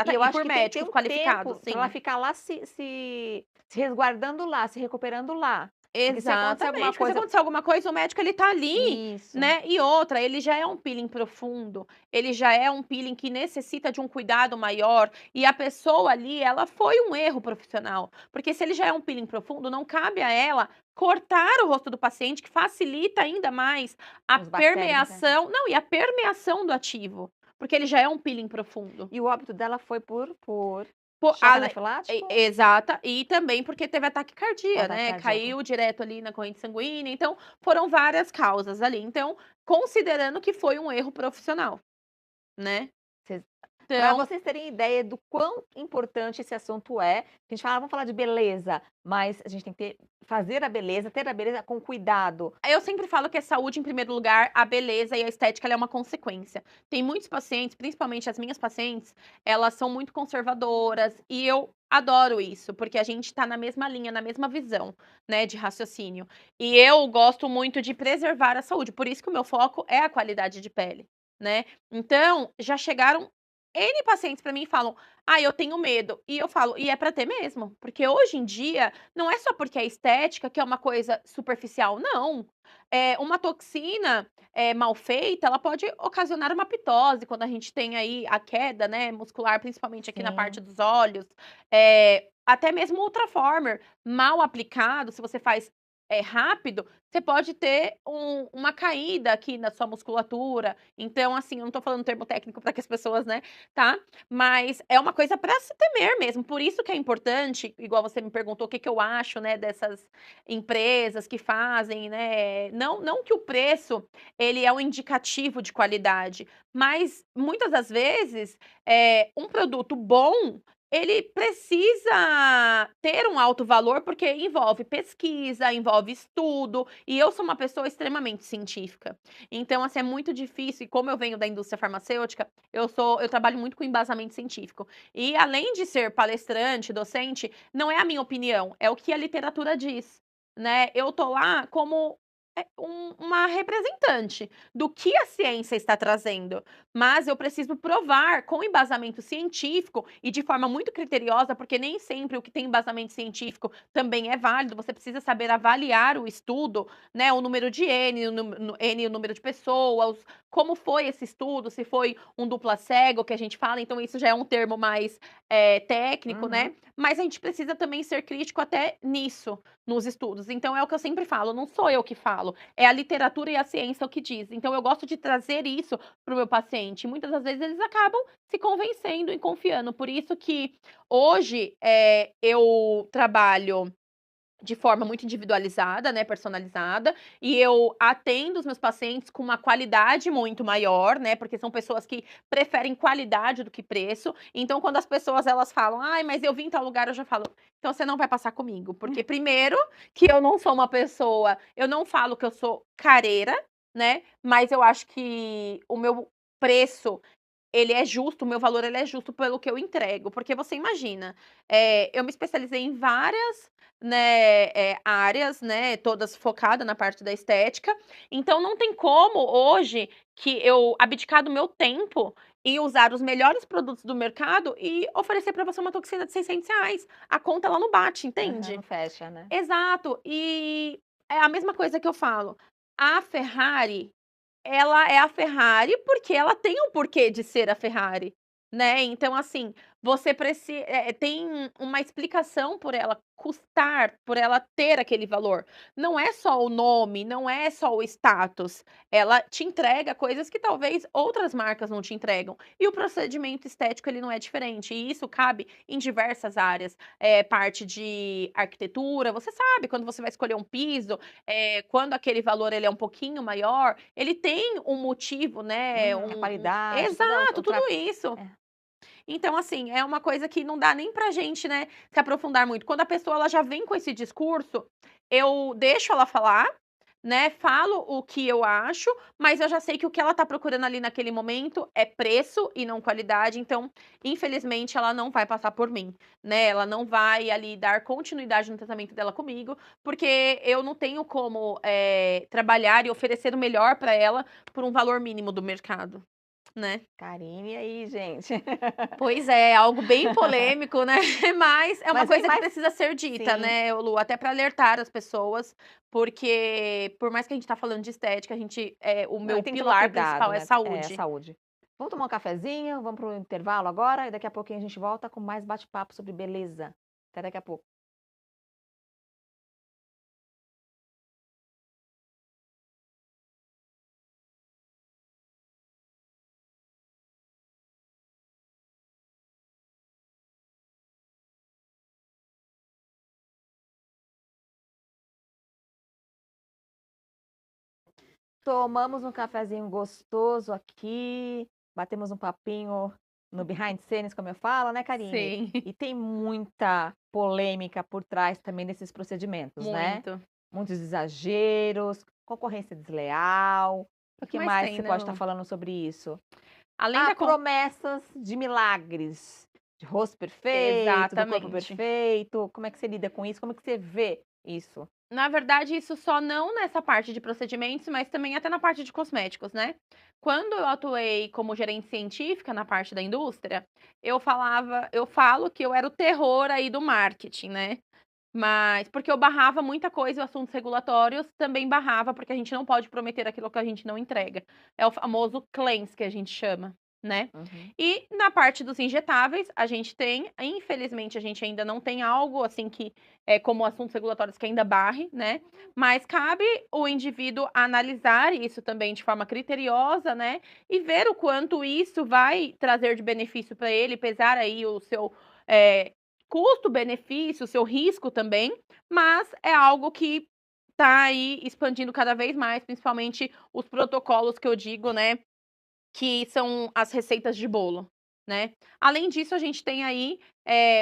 e eu E acho por que tem que ter médicos um qualificados, tempo para ela sim. ficar lá se resguardando lá, se recuperando lá. Porque se acontecer alguma Exatamente, porque se coisa acontecer alguma coisa, o médico ele tá ali, isso, né. E outra, ele já é um peeling profundo, ele já é um peeling que necessita de um cuidado maior, e a pessoa ali, ela foi um erro profissional, porque se ele já é um peeling profundo, não cabe a ela cortar o rosto do paciente, que facilita ainda mais a as bactérias, né. permeação não, e a permeação do ativo, porque ele já é um peeling profundo. E o óbito dela foi por Po choque ale anafilático exata, e também porque teve ataque ou cardíaco, ataque né, cardíaco? caiu direto ali na corrente sanguínea, então foram várias causas ali, então, considerando que foi um erro profissional, né. Para Então vocês terem ideia do quão importante esse assunto é, a gente fala: "Vamos falar de beleza", mas a gente tem que fazer a beleza, ter a beleza com cuidado. eu sempre falo que é saúde em primeiro lugar, a beleza e a estética ela é uma consequência. Tem muitos pacientes, principalmente as minhas pacientes, elas são muito conservadoras e eu adoro isso, porque a gente tá na mesma linha, na mesma visão, né, de raciocínio. E eu gosto muito de preservar a saúde, por isso que o meu foco é a qualidade de pele, né. Então, já chegaram N pacientes pra mim e falam: "Ah, eu tenho medo", e eu falo: "E é pra ter mesmo", porque hoje em dia não é só porque é estética que é uma coisa superficial, não. Uma toxina, mal feita, ela pode ocasionar uma pitose, quando a gente tem aí a queda, né, muscular, principalmente aqui na parte Sim, dos olhos. Até mesmo o Ultraformer, mal aplicado, se você faz, rápido, você pode ter uma caída aqui na sua musculatura. Então, assim, eu não tô falando termo técnico para que as pessoas, né, tá, mas é uma coisa para se temer mesmo. Por isso que é importante, igual você me perguntou o que que eu acho, né, dessas empresas que fazem, né, não que o preço, ele é um indicativo de qualidade, mas muitas das vezes, um produto bom, ele precisa ter um alto valor, porque envolve pesquisa, envolve estudo, e eu sou uma pessoa extremamente científica. Então, assim, é muito difícil, e como eu venho da indústria farmacêutica, eu trabalho muito com embasamento científico. E além de ser palestrante, docente, não é a minha opinião, é o que a literatura diz, né. Eu tô lá como uma representante do que a ciência está trazendo, mas eu preciso provar com embasamento científico e de forma muito criteriosa, porque nem sempre o que tem embasamento científico também é válido. Você precisa saber avaliar o estudo, né? O número de N, N, o número de pessoas, como foi esse estudo, se foi um dupla cego que a gente fala, então isso já é um termo mais técnico, né? Mas a gente precisa também ser crítico até nisso, nos estudos. Então é o que eu sempre falo, não sou eu que falo, é a literatura e a ciência o que diz. Então eu gosto de trazer isso para o meu paciente. Muitas das vezes eles acabam se convencendo e confiando. Por isso que hoje eu trabalho de forma muito individualizada, né, personalizada, e eu atendo os meus pacientes com uma qualidade muito maior, né, porque são pessoas que preferem qualidade do que preço. Então, quando as pessoas elas falam, ai, mas eu vim em tal lugar, eu já falo, então você não vai passar comigo, porque primeiro que eu não sou uma pessoa, eu não falo que eu sou careira, né, mas eu acho que o meu preço ele é justo, o meu valor ele é justo pelo que eu entrego, porque você imagina, eu me especializei em várias, né, áreas, né, todas focadas na parte da estética, então não tem como hoje que eu abdicar do meu tempo e usar os melhores produtos do mercado e oferecer para você uma toxina de R$ 600. A conta ela não bate, Não entende? fecha, né? Exato, e é a mesma coisa que eu falo, a Ferrari ela é a Ferrari, porque ela tem um porquê de ser a Ferrari, né. Então, assim, você tem uma explicação por ela custar, por ela ter aquele valor. Não é só o nome, não é só o status, ela te entrega coisas que talvez outras marcas não te entregam. E o procedimento estético, ele não é diferente, e isso cabe em diversas áreas, parte de arquitetura, você sabe, quando você vai escolher um piso, quando aquele valor ele é um pouquinho maior, ele tem um motivo, né, A qualidade, toda exato, outra. tudo isso. É. Então, assim, é uma coisa que não dá nem pra gente, né, se aprofundar muito. Quando a pessoa ela já vem com esse discurso, eu deixo ela falar, né, falo o que eu acho, mas eu já sei que o que ela tá procurando ali naquele momento é preço e não qualidade, então, infelizmente, ela não vai passar por mim, né, ela não vai ali dar continuidade no tratamento dela comigo, porque eu não tenho como, trabalhar e oferecer o melhor pra ela por um valor mínimo do mercado, né. Karine, e aí, gente? Pois é, algo bem polêmico, né, mas é uma Mas vem coisa que mais, precisa ser dita, sim. né, Lu, até para alertar as pessoas, porque por mais que a gente tá falando de estética, o Não, meu e tem que tomar pilar cuidado, principal é né? É, saúde. saúde. Vamos tomar um cafezinho, vamos pro intervalo agora e daqui a pouquinho a gente volta com mais bate-papo sobre beleza. Até daqui a pouco. Tomamos um cafezinho gostoso aqui, batemos um papinho no behind the scenes, como eu falo, né, Karine? Sim, E tem muita polêmica por trás também desses procedimentos, né? muito. Muitos exageros, concorrência desleal. O O que que mais mais tem, você né, pode estar Lu? falando sobre isso? Além Há da con promessas de milagres, de rosto perfeito, do corpo exatamente. perfeito. Como é que você lida com isso? Como é que você vê isso? Na verdade, isso só não nessa parte de procedimentos, mas também até na parte de cosméticos, né. Quando eu atuei como gerente científica na parte da indústria, eu falo que eu era o terror aí do marketing, né. Mas porque eu barrava muita coisa, e assuntos regulatórios também barrava, porque a gente não pode prometer aquilo que a gente não entrega. É o famoso claims que a gente chama, né. Uhum. E na parte dos injetáveis, a gente tem infelizmente a gente ainda não tem algo assim que, como assuntos regulatórios que ainda barre, né, mas cabe o indivíduo analisar isso também de forma criteriosa, né, e ver o quanto isso vai trazer de benefício para ele, pesar aí o seu, eh, custo-benefício, o seu risco também, mas é algo que tá aí expandindo cada vez mais, principalmente os protocolos que eu digo, né, que são as receitas de bolo, né. Além disso, a gente tem aí,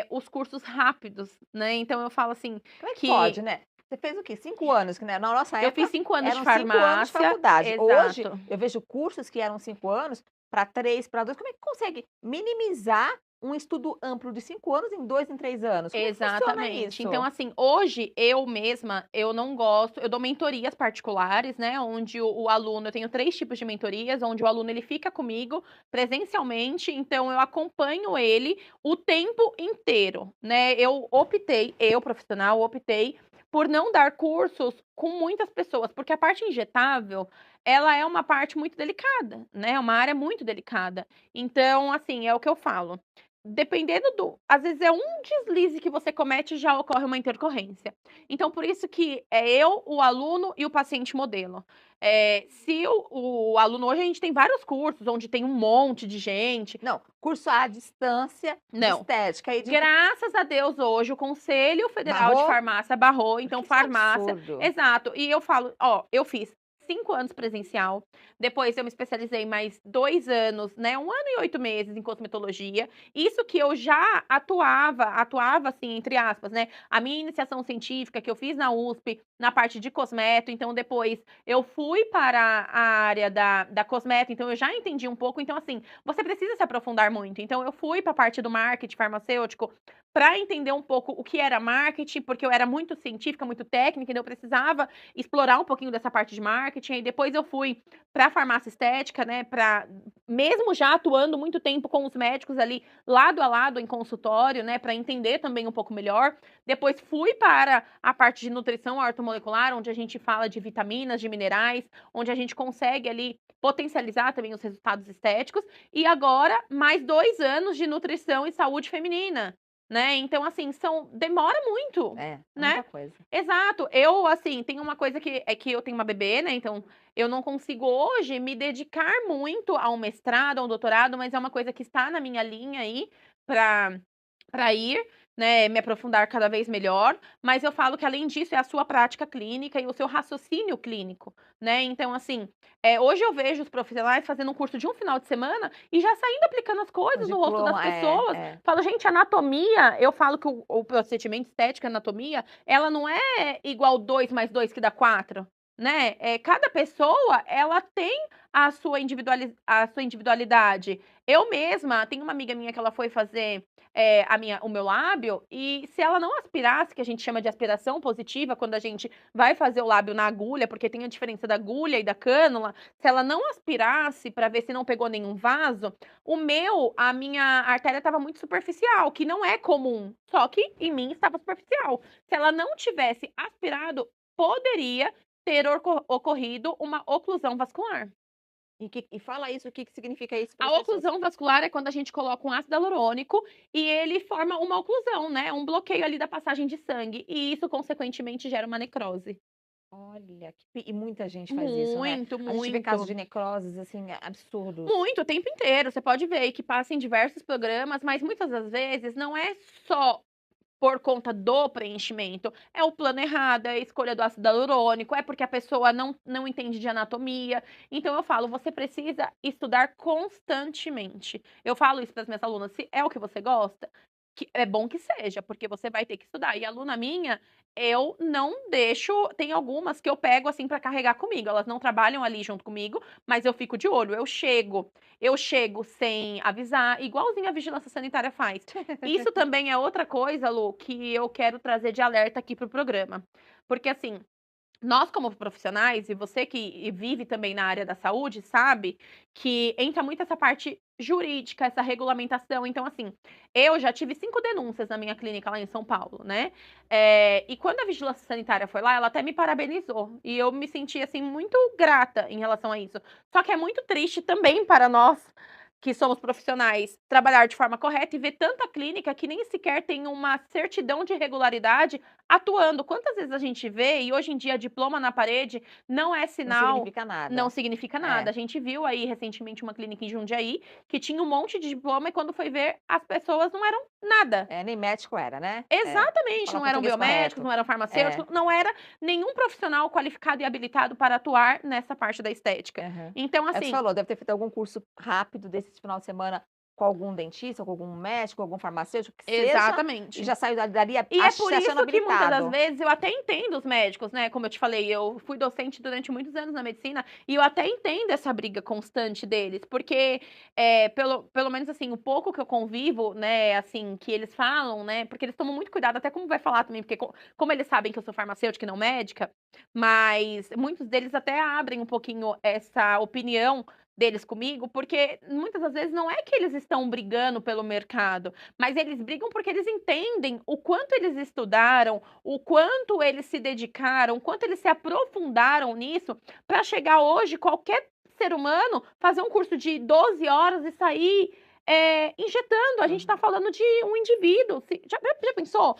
os cursos rápidos, né, então eu falo assim, Como é que pode, que né? Você fez o quê? 5 anos, que né, na nossa eu fiz época 5 anos de eram 5 anos de farmácia faculdade. Hoje exato. eu vejo cursos que eram 5 anos para 3, para 2. Como é que consegue minimizar um estudo amplo de 5 anos em 2, em 3 anos. Como funciona Exatamente. isso? Então, assim, hoje eu mesma, eu não gosto, eu dou mentorias particulares, né, onde o aluno, eu tenho 3 tipos de mentorias, onde o aluno ele fica comigo presencialmente, então eu acompanho ele o tempo inteiro, né. Eu profissional, optei por não dar cursos com muitas pessoas, porque a parte injetável, ela é uma parte muito delicada, né, é uma área muito delicada. Então, assim, é o que eu falo, dependendo do às vezes é um deslize que você comete e já ocorre uma intercorrência. Então por isso que é eu, o aluno e o paciente modelo. Se o aluno hoje a gente tem vários cursos onde tem um monte de gente. Não, curso à distância de Não, estética e de graças a Deus hoje o Conselho Federal de barrou? Farmácia barrou, então Porque isso é farmácia absurdo. exato. E eu falo: "Ó, eu fiz 5 anos presencial, depois eu me especializei mais 2 anos, né, 1 ano e 8 meses em cosmetologia". Isso que eu já atuava, assim, entre aspas, né, a minha iniciação científica que eu fiz na USP, na parte de cosmeto, então depois eu fui para a área da cosmeto, então eu já entendi um pouco, então assim, você precisa se aprofundar muito. Então eu fui para a parte do marketing farmacêutico para entender um pouco o que era marketing, porque eu era muito científica, muito técnica, então eu precisava explorar um pouquinho dessa parte de marketing. E depois eu fui para farmácia estética, né, para mesmo já atuando muito tempo com os médicos ali lado a lado em consultório, né, para entender também um pouco melhor. Depois fui para a parte de nutrição ortomolecular, onde a gente fala de vitaminas, de minerais, onde a gente consegue ali potencializar também os resultados estéticos. E agora, mais 2 anos de nutrição e saúde feminina, né. Então, assim, demora muito, É né. muita coisa. Exato. Eu, assim, tem uma coisa que é que eu tenho uma bebê, né, então eu não consigo hoje me dedicar muito a um mestrado, a um doutorado, mas é uma coisa que está na minha linha aí pra ir, né, me aprofundar cada vez melhor, mas eu falo que além disso é a sua prática clínica e o seu raciocínio clínico, né. Então, assim, hoje eu vejo os profissionais fazendo um curso de um final de semana e já saindo aplicando as Um coisas no rosto das diploma pessoas. Falo: "Gente, anatomia", eu falo que o procedimento estético, anatomia, ela não é igual 2 mais 2 que dá 4, né. Cada pessoa, ela tem a sua individualidade. Eu mesma tenho uma amiga minha que ela foi fazer o meu lábio, e se ela não aspirasse, que a gente chama de aspiração positiva, quando a gente vai fazer o lábio na agulha, porque tem a diferença da agulha e da cânula, se ela não aspirasse para ver se não pegou nenhum vaso, a minha artéria estava muito superficial, que não é comum, só que em mim estava superficial. Se ela não tivesse aspirado, poderia ter ocorrido uma oclusão vascular. E fala isso, o que que significa isso para A as pessoas? oclusão vascular é quando a gente coloca um ácido hialurônico e ele forma uma oclusão, né, um bloqueio ali da passagem de sangue, e isso consequentemente gera uma necrose. Olha, e muita gente faz isso, né. Muito, A gente vê casos muito. de necroses, assim, absurdos. Muito, o tempo inteiro. Você pode ver que passa em diversos programas, mas muitas das vezes não é só por conta do preenchimento, é o plano errado, é a escolha do ácido hialurônico, é porque a pessoa não entende de anatomia. Então eu falo, você precisa estudar constantemente. Eu falo isso para as minhas alunas, se é o que você gosta, que é bom que seja, porque você vai ter que estudar. E aluna minha, eu não deixo, tem algumas que eu pego assim para carregar comigo. Elas não trabalham ali junto comigo, mas eu fico de olho. Eu chego sem avisar, igualzinho a vigilância sanitária faz. Isso também é outra coisa, Lu, que eu quero trazer de alerta aqui para o programa. Porque assim, nós como profissionais, e você que vive também na área da saúde, sabe que entra muito essa parte jurídica, essa regulamentação. Então, assim, eu já tive 5 denúncias na minha clínica lá em São Paulo, né? E quando a vigilância sanitária foi lá, ela até me parabenizou. E eu me senti, assim, muito grata em relação a isso. Só que é muito triste também para nós, que somos profissionais, trabalhar de forma correta e ver tanta clínica que nem sequer tem uma certidão de regularidade atuando. Quantas vezes a gente vê, e hoje em dia diploma na parede não é Não sinal, significa não nada. significa nada. É. A gente viu aí recentemente uma clínica em Jundiaí que tinha um monte de diploma e quando foi ver, as pessoas não eram nada. Nem médico era, né. Vamos Exatamente, falar não eram português biomédicos, correto. não eram É. farmacêuticos, não era nenhum profissional qualificado e habilitado para atuar nessa parte da estética. Aham. Então, Você assim, falou, deve ter feito algum curso rápido desse final de semana com algum dentista, com algum médico, algum farmacêutico, que seja, Exatamente. e já saiu dali E é por isso sendo que muitas das habilitado. vezes eu até entendo os médicos, né? Como eu te falei, eu fui docente durante muitos anos na medicina e eu até entendo essa briga constante deles, porque pelo menos assim, o pouco que eu convivo, né, assim, que eles falam, né? Porque eles tomam muito cuidado, até como vai falar também, porque como eles sabem que eu sou farmacêutica e não médica, mas muitos deles até abrem um pouquinho essa opinião deles comigo, porque muitas das vezes não é que eles estão brigando pelo mercado, mas eles brigam porque eles entendem o quanto eles estudaram, o quanto eles se dedicaram, o quanto eles se aprofundaram nisso para chegar hoje, qualquer ser humano, fazer um curso de 12 horas e sair injetando. A gente está falando de um indivíduo. Já pensou?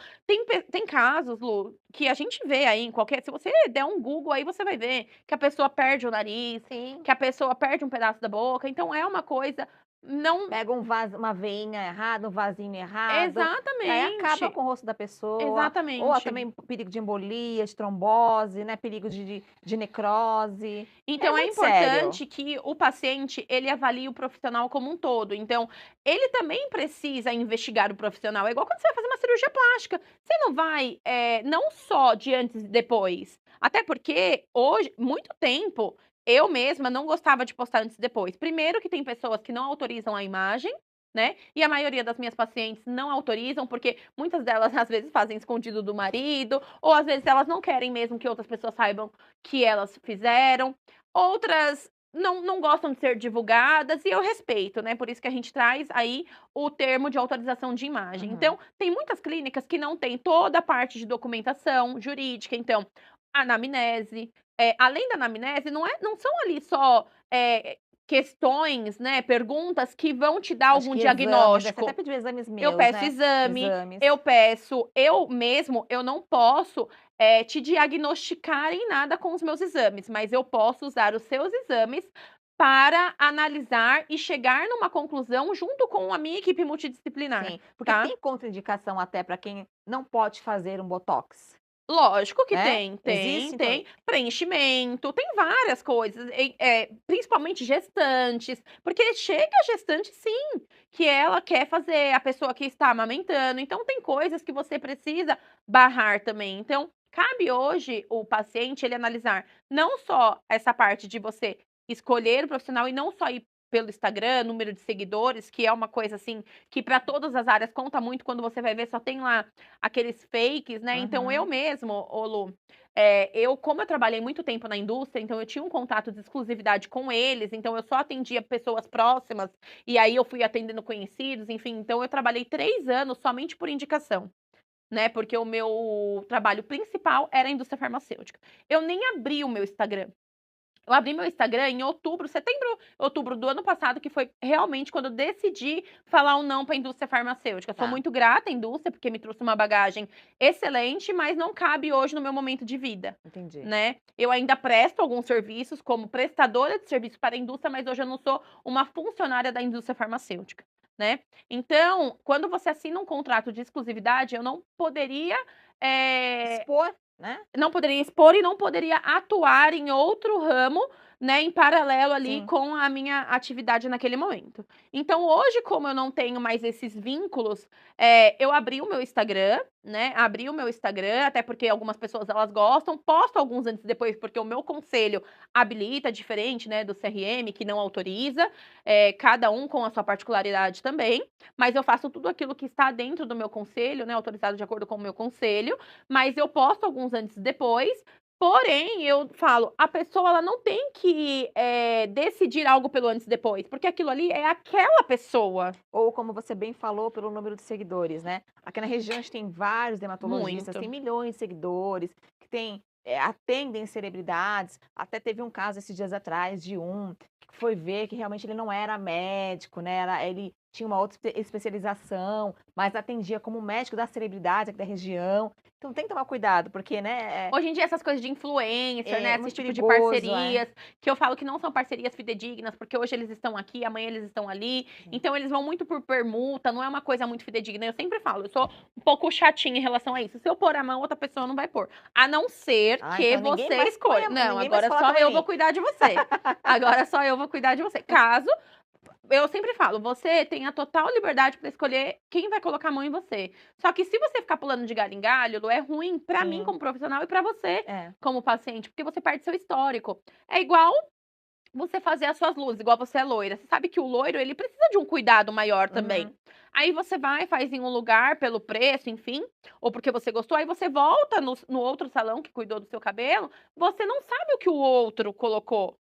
Tem casos, Lu, que a gente vê aí em qualquer. Se você der um Google aí, você vai ver que a pessoa perde o nariz, Sim. que a pessoa perde um pedaço da boca. Então é uma coisa. Não. Pega uma veinha errada, um vasinho errado. Aí acaba Exatamente. com o rosto da pessoa. Ou Exatamente. também perigo de embolia, de trombose, né? Perigo de necrose. Então é muito sério. importante que o paciente ele avalie o profissional como um todo. Então, ele também precisa investigar o profissional. É igual quando você vai fazer uma cirurgia plástica. Você não vai, não só de antes e depois. Até porque hoje, muito tempo, eu mesma não gostava de postar antes e depois. Primeiro que tem pessoas que não autorizam a imagem, né? E a maioria das minhas pacientes não autorizam, porque muitas delas às vezes fazem escondido do marido, ou às vezes elas não querem mesmo que outras pessoas saibam que elas fizeram. Outras não gostam de ser divulgadas e eu respeito, né? Por isso que a gente traz aí o termo de autorização de imagem. Uhum. Então, tem muitas clínicas que não têm toda a parte de documentação jurídica. Então, a anamnese. Além da anamnese, não são ali só questões, né? Perguntas que vão te dar algum diagnóstico. Você até pediu exames meus, Eu peço né? exame, Exames. eu não posso te diagnosticar em nada com os meus exames, mas eu posso usar os seus exames para analisar e chegar numa conclusão junto com a minha equipe multidisciplinar. Sim, porque tá? tem contraindicação até para quem não pode fazer um botox. Lógico que né? tem, Existe, então? tem preenchimento, tem várias coisas, principalmente gestantes, porque chega a gestante sim, que ela quer fazer, a pessoa que está amamentando, então tem coisas que você precisa barrar também. Então, cabe hoje o paciente ele analisar não só essa parte de você escolher o profissional e não só ir pelo Instagram, número de seguidores, que é uma coisa assim que para todas as áreas conta muito, quando você vai ver só tem lá aqueles fakes, né? Então eu mesmo, ô Lu, como eu trabalhei muito tempo na indústria, então eu tinha um contrato de exclusividade com eles, então eu só atendia pessoas próximas, e aí eu fui atendendo conhecidos, enfim, então eu trabalhei 3 anos somente por indicação. Né, porque o meu trabalho principal era a indústria farmacêutica. Eu nem abri o meu Instagram. Eu abri meu Instagram em outubro do ano passado, que foi realmente quando eu decidi falar um não para a indústria farmacêutica. Sou muito grata à indústria, porque me trouxe uma bagagem excelente, mas não cabe hoje no meu momento de vida. Entendi. Né? Eu ainda presto alguns serviços como prestadora de serviço para a indústria, mas hoje eu não sou uma funcionária da indústria farmacêutica. Né? Então, quando você assina um contrato de exclusividade, eu não poderia expor, né? Não poderia expor e não poderia atuar em outro ramo, né, em paralelo ali Sim. com a minha atividade naquele momento. Então, hoje, como eu não tenho mais esses vínculos, eu abri o meu Instagram, né? Abri o meu Instagram, até porque algumas pessoas elas gostam, posto alguns antes e depois, porque o meu conselho habilita, diferente, né, do CRM, que não autoriza, cada um com a sua particularidade também, mas eu faço tudo aquilo que está dentro do meu conselho, né, autorizado de acordo com o meu conselho, mas eu posto alguns antes e depois. Porém, eu falo, a pessoa ela não tem que decidir algo pelo antes e depois, porque aquilo ali é aquela pessoa. Ou como você bem falou, pelo número de seguidores, né? Aqui na região a gente tem vários dermatologistas, Muito. tem milhões de seguidores, que atendem celebridades. Até teve um caso esses dias atrás de que foi ver que realmente ele não era médico, né? Ele tinha uma outra especialização, mas atendia como médico das celebridades aqui da região. Então tem que tomar cuidado, porque, né? Hoje em dia, essas coisas de influencer, né? Esse tipo de perigoso, parcerias, que eu falo que não são parcerias fidedignas, porque hoje eles estão aqui, amanhã eles estão ali. Então, eles vão muito por permuta, não é uma coisa muito fidedigna. Eu sempre falo, eu sou um pouco chatinha em relação a isso. Se eu pôr a mão, outra pessoa não vai pôr. A não ser que então você escolha. Não, agora só eu vou cuidar de você. Agora só eu vou cuidar de você. Caso eu sempre falo, você tem a total liberdade para escolher quem vai colocar a mão em você. Só que se você ficar pulando de galho em galho, Lu, é ruim para mim Sim. como profissional e para você É. como paciente, porque você perde seu histórico. É igual você fazer as suas luzes, igual você é loira. Você sabe que o loiro, ele precisa de um cuidado maior também. Uhum. Aí você vai, faz em um lugar pelo preço, enfim, ou porque você gostou, aí você volta no outro salão que cuidou do seu cabelo, você não sabe o que o outro colocou.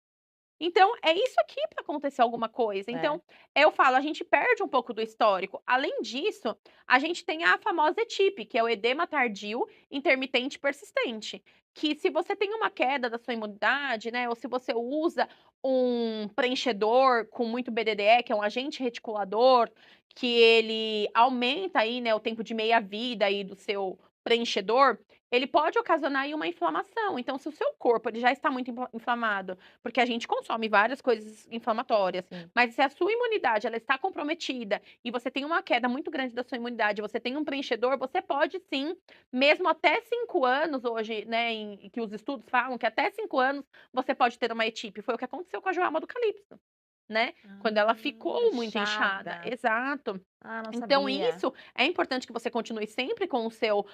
Então, é isso aqui para acontecer alguma coisa. É. Então, eu falo, a gente perde um pouco do histórico. Além disso, a gente tem a famosa ETIP, que é o edema tardio intermitente persistente, que se você tem uma queda da sua imunidade, né, ou se você usa um preenchedor com muito BDDE, que é um agente reticulador, que ele aumenta aí, né, o tempo de meia-vida aí do seu preenchedor, ele pode ocasionar aí uma inflamação. Então, se o seu corpo ele já está muito inflamado, porque a gente consome várias coisas inflamatórias, Sim. mas se a sua imunidade ela está comprometida e você tem uma queda muito grande da sua imunidade, você tem um preenchedor, você pode sim, mesmo até 5 anos hoje, né, que os estudos falam que até 5 anos você pode ter uma ETIP. Foi o que aconteceu com a Joelma do Calypso, né? Quando ela ficou muito inchada. Exato. Não Então, sabia. isso é importante que você continue sempre com o seu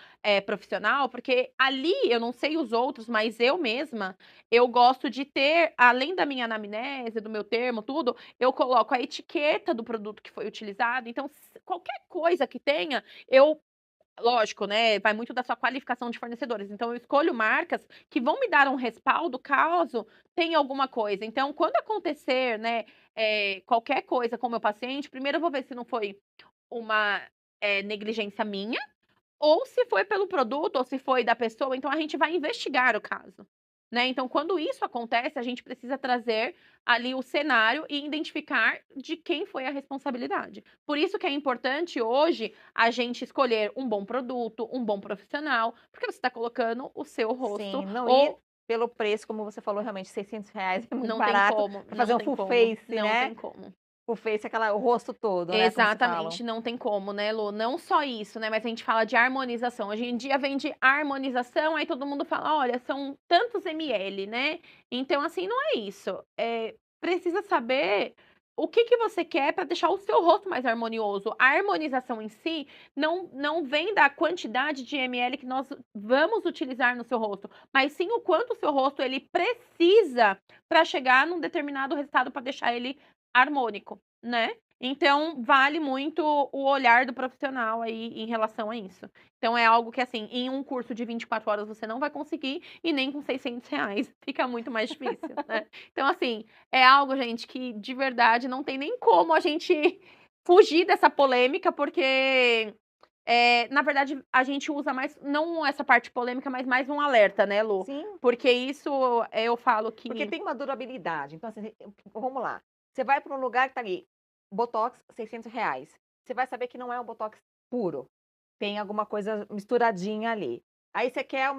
profissional, porque ali, eu não sei os outros, mas eu mesma, eu gosto de ter, além da minha anamnese, do meu termo, tudo, eu coloco a etiqueta do produto que foi utilizado. Então, qualquer coisa que tenha, eu. Lógico, né? Vai muito da sua qualificação de fornecedores. Então, eu escolho marcas que vão me dar um respaldo caso tenha alguma coisa. Então, quando acontecer, né, qualquer coisa com o meu paciente, primeiro eu vou ver se não foi uma negligência minha, ou se foi pelo produto, ou se foi da pessoa. Então, a gente vai investigar o caso. Né? Então, quando isso acontece, a gente precisa trazer ali o cenário e identificar de quem foi a responsabilidade. Por isso que é importante hoje a gente escolher um bom produto, um bom profissional, porque você está colocando o seu rosto. Sim, não ir Ou pelo preço, como você falou, realmente R$ 600 é muito não tem barato como, pra fazer não um tem full como, face, não né? tem como. Full face, o rosto todo, né? Como se falam. Exatamente, não tem como, né, Lu? Não só isso, né? Mas a gente fala de harmonização. Hoje em dia vende harmonização, aí todo mundo fala, olha, são tantos ml, né? Então, assim, não é isso. Precisa saber o que que você quer para deixar o seu rosto mais harmonioso. A harmonização em si não vem da quantidade de ml que nós vamos utilizar no seu rosto, mas sim o quanto o seu rosto ele precisa para chegar num determinado resultado para deixar ele harmônico, né? Então, vale muito o olhar do profissional aí em relação a isso. Então, é algo que, assim, em um curso de 24 horas você não vai conseguir e nem com R$ 600 fica muito mais difícil, né? Então, assim, é algo, gente, que de verdade não tem nem como a gente fugir dessa polêmica, porque, na verdade, a gente usa mais, não essa parte polêmica, mas mais um alerta, né, Lu? Sim, Porque isso eu falo que. porque tem uma durabilidade. Então, assim, vamos lá. Você vai para um lugar que tá ali, Botox, R$ 600. Você vai saber que não é um Botox puro. Tem alguma coisa misturadinha ali. Aí você quer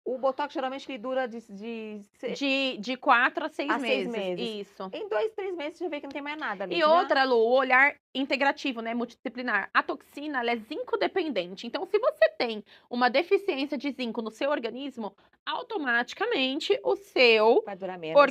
o Botox geralmente ele dura De 4 a 6 a 6 meses, meses. isso. Em 2, 3 meses você já vê que não tem mais nada ali. E outra, Lu, o olhar integrativo, né, multidisciplinar. A toxina, ela é zinco-dependente. Então, se você tem uma deficiência de zinco no seu organismo, automaticamente o seu vai durar menos.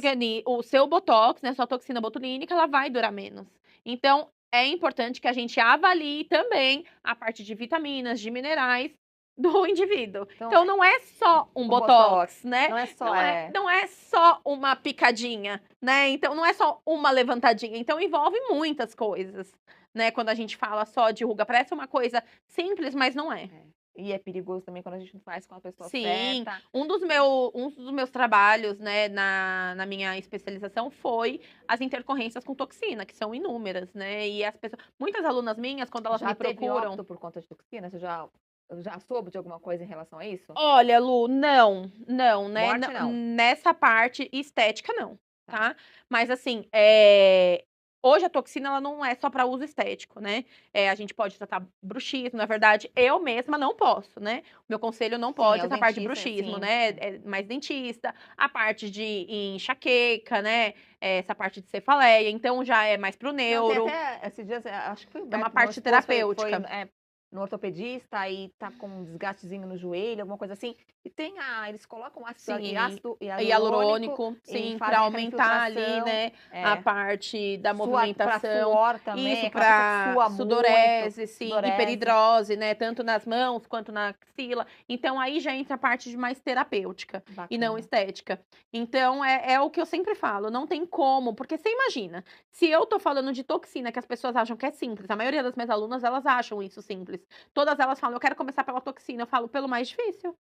o seu botox, né, sua toxina botulínica, ela vai durar menos. Então, é importante que a gente avalie também a parte de vitaminas, de minerais do indivíduo. Então, não é só um botox, né? Não é só, Não é só uma picadinha, né? Então, não é só uma levantadinha. Então, envolve muitas coisas, né? Quando a gente fala só de ruga, parece uma coisa simples, mas não é. E é perigoso também quando a gente não faz com a pessoa Sim, certa. um dos meus trabalhos, né, na minha especialização foi as intercorrências com toxina, que são inúmeras, né? E as pessoas, muitas alunas minhas, quando elas Já me teve procuram. óbito por conta de toxina? Você já soube de alguma coisa em relação a isso? Olha, Lu, não, né? Morte, não. Nessa parte estética, não, tá? Mas assim, hoje a toxina ela não é só para uso estético, né? A gente pode tratar bruxismo, na verdade, eu mesma não posso, né? O meu conselho não pode essa parte de bruxismo, sim. né? É mais dentista, a parte de enxaqueca, né? Essa parte de cefaleia, então já é mais pro Não, tem neuro. até esses dias, acho que foi o É uma Beto, meu parte esposo, terapêutica. no ortopedista e tá com um desgastezinho no joelho, alguma coisa assim. E eles colocam Sim, ácido hialurônico, e sim, fazem para aquela aumentar ali, infiltração. né, a parte da Pra movimentação. suor também, Isso aquela pessoa que para sua muito, sudorese, sim, sudorese. hiperidrose, né, tanto nas mãos quanto na axila. Então aí já entra a parte de mais terapêutica e não Bacana. estética. Então é o que eu sempre falo, não tem como, porque você imagina, se eu tô falando de toxina que as pessoas acham que é simples, a maioria das minhas alunas, elas acham isso simples. Todas elas falam, eu quero começar pela toxina, eu falo pelo mais difícil.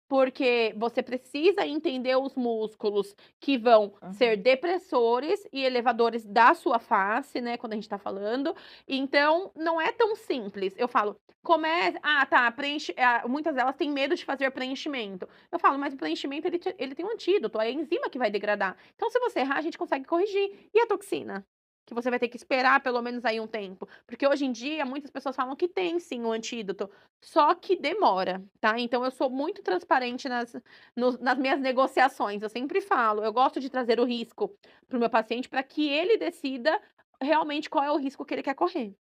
Porque você precisa entender os músculos que vão ser depressores e elevadores da sua face, né? Quando a gente tá falando. Então, não é tão simples. Eu falo, muitas delas têm medo de fazer preenchimento. Eu falo, mas o preenchimento ele tem um antídoto, é a enzima que vai degradar. Então, se você errar, a gente consegue corrigir. E a toxina? Que você vai ter que esperar pelo menos aí um tempo. Porque hoje em dia, muitas pessoas falam que tem sim o antídoto. Só que demora, tá? Então eu sou muito transparente nas minhas negociações. Eu sempre falo, eu gosto de trazer o risco para o meu paciente para que ele decida realmente qual é o risco que ele quer correr.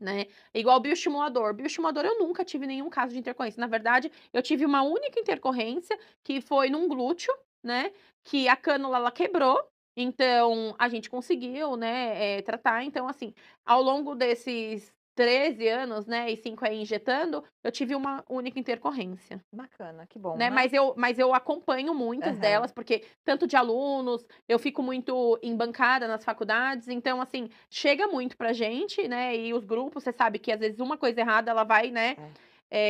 Né? Igual bioestimulador. Bioestimulador eu nunca tive nenhum caso de intercorrência. Na verdade, eu tive uma única intercorrência que foi num glúteo, né? Que a cânula ela quebrou. Então, a gente conseguiu, né, tratar. Então, assim, ao longo desses 13 anos, né, e 5 aí injetando, eu tive uma única intercorrência. Bacana, que bom, Né? né? Mas eu acompanho muitas delas, porque tanto de alunos, eu fico muito em bancada nas faculdades, então, assim, chega muito pra gente, né? E os grupos, você sabe que às vezes uma coisa errada, ela vai, né?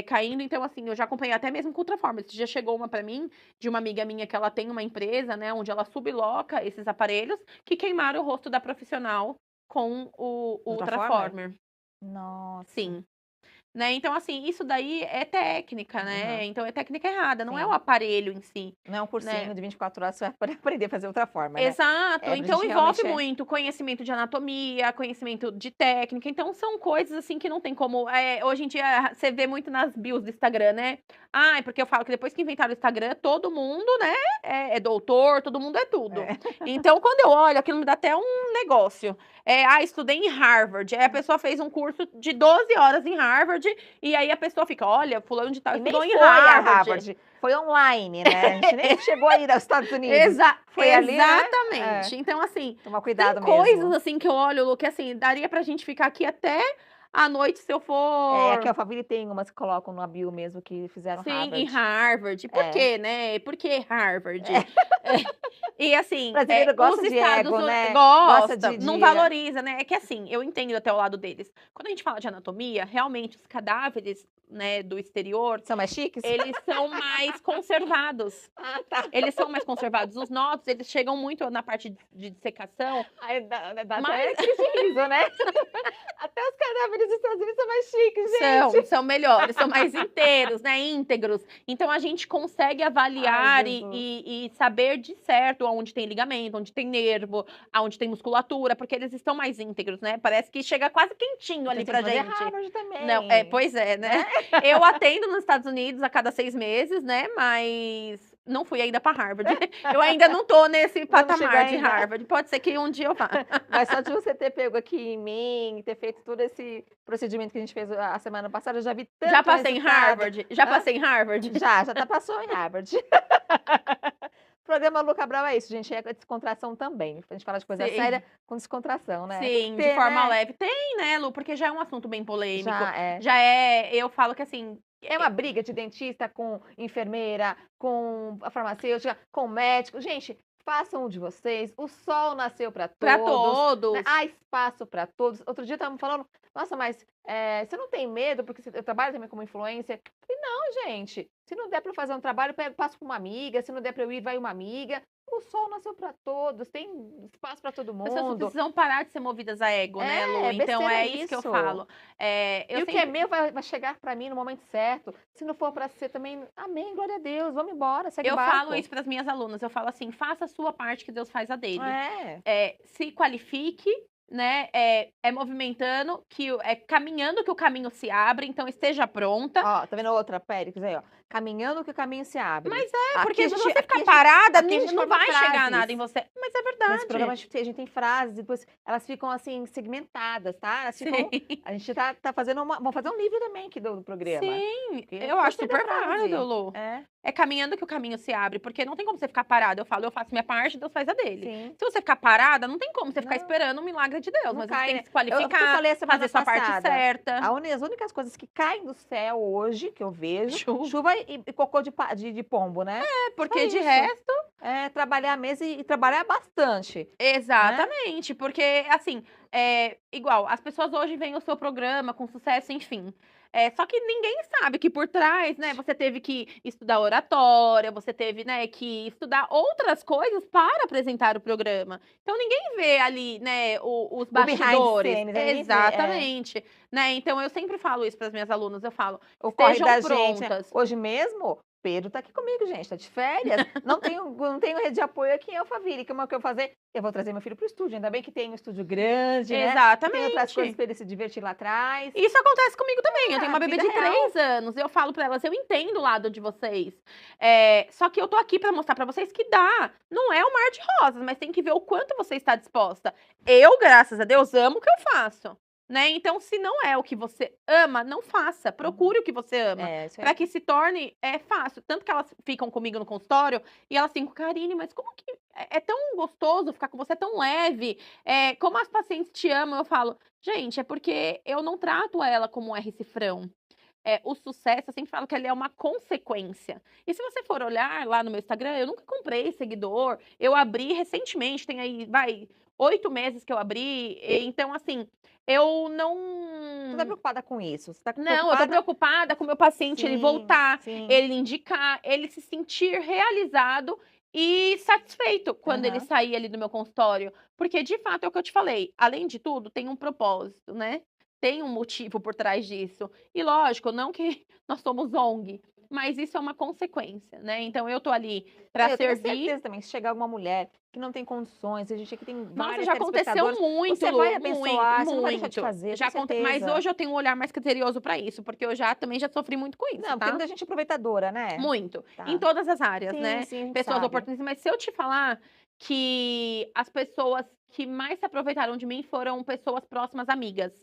Caindo, então assim, eu já acompanhei até mesmo com outra Esse dia chegou uma pra mim, de uma amiga minha que ela tem uma empresa, né, onde ela subloca esses aparelhos que queimaram o rosto da profissional com o Ultraformer. Nossa. Sim. Né? Então, assim, isso daí é técnica, né? Então, é técnica errada, não é o aparelho em si. Não é um cursinho Né? de 24 horas, você vai aprender a fazer outra forma, né? Exato. Então, gente envolve realmente muito conhecimento de anatomia, conhecimento de técnica. Então, são coisas, assim, que não tem como... hoje em dia, você vê muito nas bios do Instagram, né? Porque eu falo que depois que inventaram o Instagram, todo mundo, né? É doutor, todo mundo é tudo. Então, quando eu olho, aquilo me dá até um negócio. Estudei em Harvard. Aí a pessoa fez um curso de 12 horas em Harvard. E aí a pessoa fica, olha, fulano de tal estudou em Harvard. Foi online, né? A gente nem chegou aí aos Estados Unidos. Foi ali, exatamente. Então, assim, tomar cuidado tem coisas mesmo. assim que eu olho, Lu, que assim, daria pra gente ficar aqui até à noite se eu for. Aqui a Alphaville tem umas que colocam no bio mesmo que fizeram Harvard. Em Harvard. Por quê, né? Por que Harvard? E assim, brasileiro gosta os de Estados ego, né? gosta, Gosta não valoriza, né? É que assim, eu entendo até o lado deles. Quando a gente fala de anatomia, realmente os cadáveres, né, do exterior, são mais chiques? Eles são mais conservados. Tá. Eles são mais conservados. Os notos, eles chegam muito na parte de dissecação. Aí dá até riso, né? Até os cadáveres dos Estados Unidos são mais chiques, gente. São melhores, são mais inteiros, né? Íntegros. Então a gente consegue avaliar e saber de certo onde tem ligamento, onde tem nervo, onde tem musculatura, porque eles estão mais íntegros, né? Parece que chega quase quentinho ali pra gente. Harvard também. Não, pois é, né? Eu atendo nos Estados Unidos a cada 6 meses, né? Mas não fui ainda para Harvard. Eu ainda não tô nesse patamar de Harvard. Pode ser que um dia eu vá. Mas só de você ter pego aqui em mim, ter feito todo esse procedimento que a gente fez a semana passada, eu já vi tanto Já passei resultado. em Harvard? Já passei em Harvard? Já passou em Harvard. O programa Lu Cabral é isso, gente, é descontração também. A gente fala de coisa séria com descontração, né? Sim, de forma leve. Tem, né, Lu? Porque já é um assunto bem polêmico. Eu falo que assim... É uma briga de dentista com enfermeira, com a farmacêutica, com o médico. Gente, façam o de vocês. O sol nasceu para todos. Para todos. Né? Há espaço para todos. Outro dia estavam falando, nossa, mas você não tem medo, porque eu trabalho também como influencer. E não, gente. Se não der para fazer um trabalho, eu passo com uma amiga. Se não der para eu ir, vai uma amiga. O sol nasceu para todos, tem espaço para todo mundo. As pessoas precisam parar de ser movidas a ego, né, Lu? Então é isso que eu falo. O que é meu vai chegar para mim no momento certo. Se não for para ser também, amém, glória a Deus, vamos embora, segue o barco. Eu falo isso para as minhas alunas, eu falo assim, faça a sua parte que Deus faz a dele. Se qualifique, né? É movimentando, é caminhando que o caminho se abre, então esteja pronta. Ó, tá vendo outra Péricles aí, ó? Caminhando que o caminho se abre. Mas Aqui porque a se gente, você aqui ficar a gente, parada, aqui a gente não forma vai chegar frases. nada em você. Mas é Nesse programa verdade. a gente tem frases, depois elas ficam assim, segmentadas, tá? Elas ficam. Sim. A gente tá fazendo vamos fazer um livro também aqui do programa. Sim, Porque eu acho gostei da super válido, frase. Lu. É, É caminhando que o caminho se abre, porque não tem como você ficar parada. Eu falo, eu faço minha parte, Deus faz a dele. sim. Se você ficar parada, não tem como você ficar Não. esperando o milagre de Deus, Não mas você cai, tem né? que se É o que eu qualificar, falei a semana fazer sua parte passada. certa. As únicas coisas que caem do céu hoje, que eu vejo, Chuva. chuva e cocô de pombo, né? Porque de isso. resto, É trabalhar mesmo e trabalhar bastante. exatamente, porque assim, igual, as pessoas hoje veem o seu programa com sucesso, enfim. Só que ninguém sabe que por trás, né, você teve que estudar oratória, você teve, né, que estudar outras coisas para apresentar o programa. Então ninguém vê ali, né, os O behind the bastidores. scenes, né? Ninguém vê, Exatamente. Né? Então eu sempre falo isso para as minhas alunas, eu falo, o corre estejam da gente, né? prontas. Hoje mesmo, Pedro tá aqui comigo, gente, tá de férias. Não tenho rede de apoio aqui em Alphaville. Como é que eu vou fazer? Eu vou trazer meu filho pro estúdio. Ainda bem que tem um estúdio grande, né? Que tem outras coisas Exatamente. pra ele se divertir lá atrás. Isso acontece comigo também. Eu tenho uma bebê vida de 3 anos. Eu falo pra elas, eu entendo o lado de vocês. Só que eu tô aqui pra mostrar pra vocês que dá. Não é um mar de rosas, mas tem que ver o quanto você está disposta. Eu, graças a Deus, amo o que eu faço. Né? Então, se não é o que você ama, não faça. Procure o que você ama. Isso Pra aí. que se torne fácil. Tanto que elas ficam comigo no consultório e elas ficam, Karine, mas como que é tão gostoso ficar com você, é tão leve? Como as pacientes te amam, eu falo, gente, é porque eu não trato ela como um R cifrão. O sucesso, eu sempre falo que ele é uma consequência. E se você for olhar lá no meu Instagram, eu nunca comprei seguidor. Eu abri recentemente, tem aí, 8 meses que eu abri. Então, assim, eu não. Você tá preocupada com isso? Você tá Não, eu tô preocupada com o meu paciente ele voltar, ele indicar, ele se sentir realizado e satisfeito quando ele sair ali do meu consultório. Porque, de fato, é o que eu te falei. Além de tudo, tem um propósito, né? Tem um motivo por trás disso. E lógico, não que nós somos ONG, mas isso é uma consequência, né? Então eu tô ali para Eu tenho servir. certeza também, se chegar alguma mulher que não tem condições, a gente aqui tem Nossa, várias já aconteceu telespectadoras, muito, você Lu, vai abençoar, muito, você não vai deixar de muito. fazer, Já com mas certeza. hoje eu tenho um olhar mais criterioso para isso, porque eu também já sofri muito com isso, Não, tá? tem muita gente aproveitadora, né? Muito. Tá. Em todas as áreas, Sim, né? sim, a gente Pessoas sabe. oportunistas. Mas se eu te falar que as pessoas que mais se aproveitaram de mim foram pessoas próximas, amigas,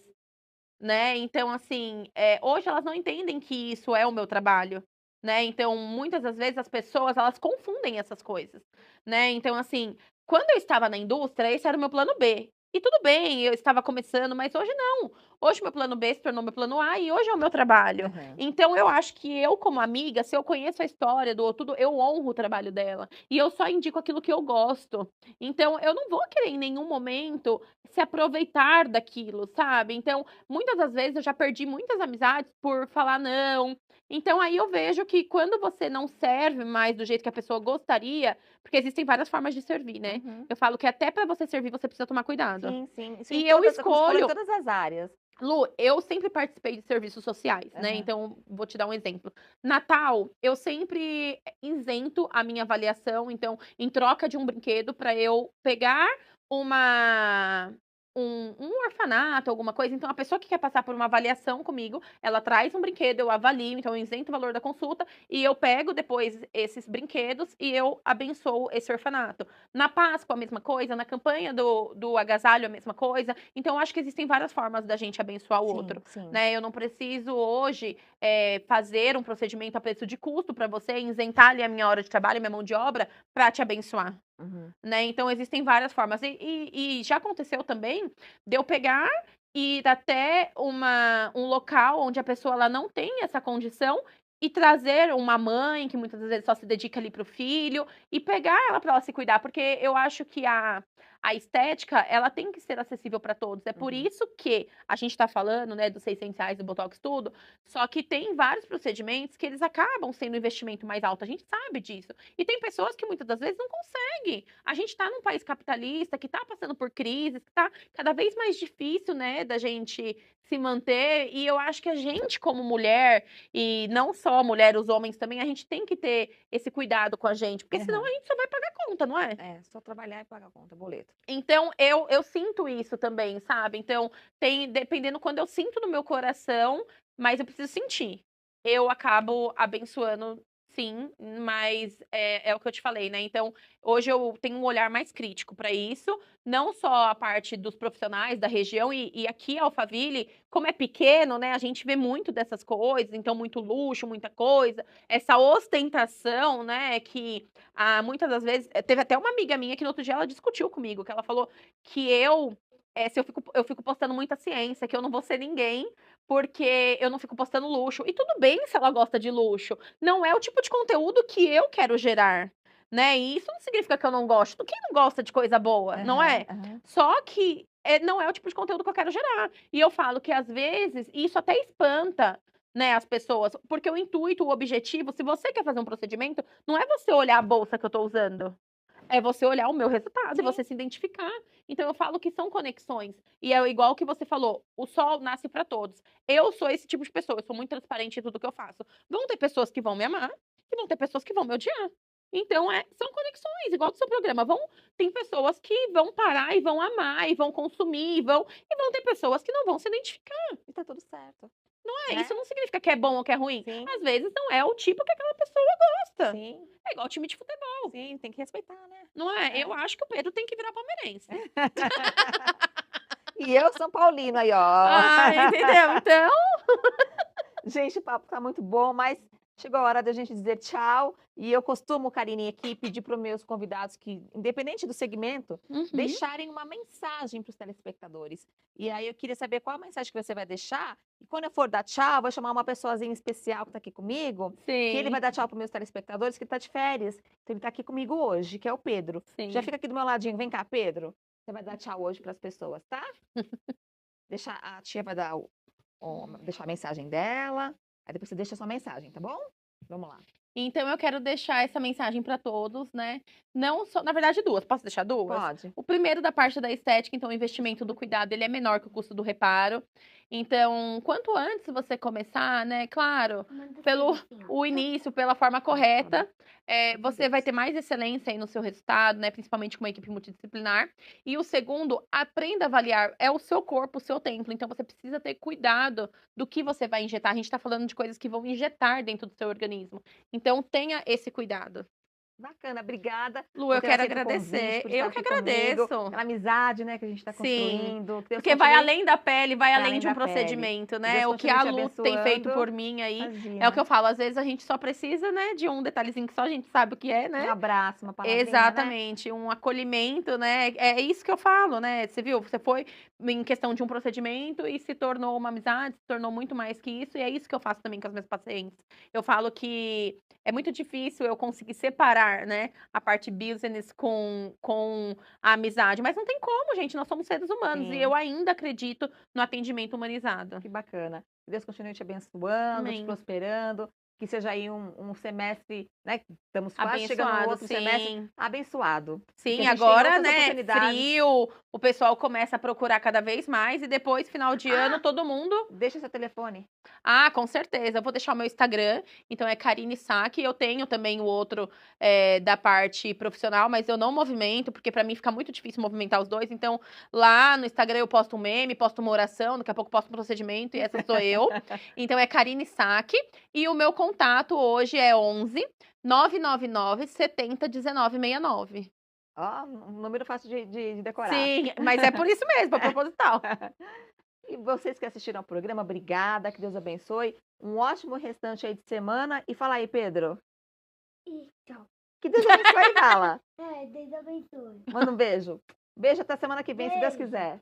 né? Então, assim, hoje elas não entendem que isso é o meu trabalho, né? Então, muitas das vezes as pessoas, elas confundem essas coisas, né? Então, assim, quando eu estava na indústria, esse era o meu plano B. E tudo bem, eu estava começando, mas hoje não. Hoje meu plano B se tornou meu plano A e hoje é o meu trabalho. Uhum. Então, eu acho que eu, como amiga, se eu conheço a história do tudo, eu honro o trabalho dela. E eu só indico aquilo que eu gosto. Então, eu não vou querer em nenhum momento se aproveitar daquilo, sabe? Então, muitas das vezes eu já perdi muitas amizades por falar não. Então aí eu vejo que quando você não serve mais do jeito que a pessoa gostaria, porque existem várias formas de servir, né? Uhum. Eu falo que até pra você servir você precisa tomar cuidado. Sim, sim. Isso E em eu todas, como você falou, em escolho. todas as áreas. Lu, eu sempre participei de serviços sociais, né? Uhum. Então, vou te dar um exemplo. Natal, eu sempre isento a minha avaliação, então, em troca de um brinquedo, para eu pegar um orfanato, alguma coisa. Então, a pessoa que quer passar por uma avaliação comigo, ela traz um brinquedo, eu avalio, então eu isento o valor da consulta e eu pego depois esses brinquedos e eu abençoo esse orfanato. Na Páscoa, a mesma coisa, na campanha do agasalho, a mesma coisa. Então, eu acho que existem várias formas da gente abençoar o outro. Sim. Né? Eu não preciso hoje fazer um procedimento a preço de custo para você, isentar ali a minha hora de trabalho, minha mão de obra, para te abençoar. Uhum. Né? Então, existem várias formas. E já aconteceu também de eu pegar e ir até um local onde a pessoa ela não tem essa condição e trazer uma mãe que muitas vezes só se dedica ali pro filho e pegar ela para ela se cuidar, porque eu acho que a estética, ela tem que ser acessível para todos. É por isso que a gente tá falando, né, dos R$ 600 do Botox tudo, só que tem vários procedimentos que eles acabam sendo um investimento mais alto, a gente sabe disso. E tem pessoas que muitas das vezes não conseguem. A gente tá num país capitalista que tá passando por crises, que tá cada vez mais difícil, né, da gente se manter, e eu acho que a gente como mulher, e não só a mulher, os homens também, a gente tem que ter esse cuidado com a gente, porque senão a gente só vai pagar conta, não é? Só trabalhar e pagar a conta, boleto. Certo. Então, eu sinto isso também, sabe? Então, dependendo quando eu sinto no meu coração, mas eu preciso sentir. Eu acabo abençoando, sim, mas é o que eu te falei, né? Então, hoje eu tenho um olhar mais crítico para isso, não só a parte dos profissionais da região, e aqui Alphaville, como é pequeno, né? A gente vê muito dessas coisas, então, muito luxo, muita coisa, essa ostentação, né? Que muitas das vezes. Teve até uma amiga minha que no outro dia ela discutiu comigo, que ela falou que se eu fico postando muita ciência, que eu não vou ser ninguém, porque eu não fico postando luxo. E tudo bem se ela gosta de luxo. Não é o tipo de conteúdo que eu quero gerar. Né? E isso não significa que eu não gosto. Quem não gosta de coisa boa, não é? Só que não é o tipo de conteúdo que eu quero gerar. E eu falo que às vezes isso até espanta, né, as pessoas, porque o intuito, o objetivo, se você quer fazer um procedimento, não é você olhar a bolsa que eu tô usando. É você olhar o meu resultado e Sim. você se identificar. Então eu falo que são conexões. E é igual que você falou, o sol nasce para todos. Eu sou esse tipo de pessoa, eu sou muito transparente em tudo que eu faço. Vão ter pessoas que vão me amar e vão ter pessoas que vão me odiar. Então, são conexões, igual do seu programa. Tem pessoas que vão parar e vão amar, e vão consumir, e vão ter pessoas que não vão se identificar. E tá tudo certo. Isso não significa que é bom ou que é ruim. Sim. Às vezes não é o tipo que aquela pessoa gosta. Sim. É igual time de futebol. Sim, tem que respeitar, né? Não é? Eu acho que o Pedro tem que virar palmeirense. E eu, São Paulino, aí, ó. Entendeu? Então. Gente, o papo tá muito bom, mas chegou a hora da gente dizer tchau. E eu costumo, Karine, aqui pedir para os meus convidados que, independente do segmento, deixarem uma mensagem para os telespectadores. E aí eu queria saber qual a mensagem que você vai deixar. E quando eu for dar tchau, vou chamar uma pessoazinha especial que está aqui comigo. Sim. Que ele vai dar tchau para os meus telespectadores, que ele está de férias. Então ele está aqui comigo hoje, que é o Pedro. Sim. Já fica aqui do meu ladinho. Vem cá, Pedro. Você vai dar tchau hoje para as pessoas, tá? A tia vai deixar a mensagem dela. Aí depois você deixa a sua mensagem, tá bom? Vamos lá. Então eu quero deixar essa mensagem para todos, né? Não só, na verdade, duas. Posso deixar duas? Pode. O primeiro da parte da estética, então o investimento do cuidado, ele é menor que o custo do reparo. Então, quanto antes você começar, né? Claro, pelo o início, pela forma correta, você vai ter mais excelência aí no seu resultado, né? Principalmente com uma equipe multidisciplinar. E o segundo, aprenda a avaliar. É o seu corpo, o seu templo. Então, você precisa ter cuidado do que você vai injetar. A gente está falando de coisas que vão injetar dentro do seu organismo. Então, tenha esse cuidado. Bacana, obrigada. Lu, eu quero agradecer. Eu que agradeço. Pela amizade, né, que a gente está construindo. Porque vai além da pele, vai além de um procedimento, né? O que a Lu tem feito por mim aí. Imagina. É o que eu falo, às vezes a gente só precisa, né, de um detalhezinho que só a gente sabe o que é, né? Um abraço, uma palavrinha, Exatamente, né? um acolhimento, né? É isso que eu falo, né? Você viu? Você foi em questão de um procedimento e se tornou uma amizade, se tornou muito mais que isso, e é isso que eu faço também com as minhas pacientes. Eu falo que é muito difícil eu conseguir separar, né, a parte business com a amizade. Mas não tem como, gente. Nós somos seres humanos. Sim. E eu ainda acredito no atendimento humanizado. Que bacana. Que Deus continue te abençoando, Amém. te prosperando. Que seja aí um semestre, né? Estamos quase chegando no outro semestre abençoado. Sim, agora, né, frio, o pessoal começa a procurar cada vez mais e depois, final de ano, todo mundo... Deixa seu telefone. Com certeza. Eu vou deixar o meu Instagram, então é Karine Sack. Eu tenho também o outro da parte profissional, mas eu não movimento, porque pra mim fica muito difícil movimentar os dois. Então, lá no Instagram eu posto um meme, posto uma oração, daqui a pouco posto um procedimento e essa sou eu. Então é Karine Sack. E o meu contato hoje é 11 999 70 1969. Ó, um número fácil de decorar. Sim, mas é por isso mesmo, é proposital. E vocês que assistiram ao programa, obrigada, que Deus abençoe. Um ótimo restante aí de semana. E fala aí, Pedro. Tchau. Que Deus abençoe, fala. Deus abençoe. Manda um beijo. Beijo até semana que vem, se Deus quiser.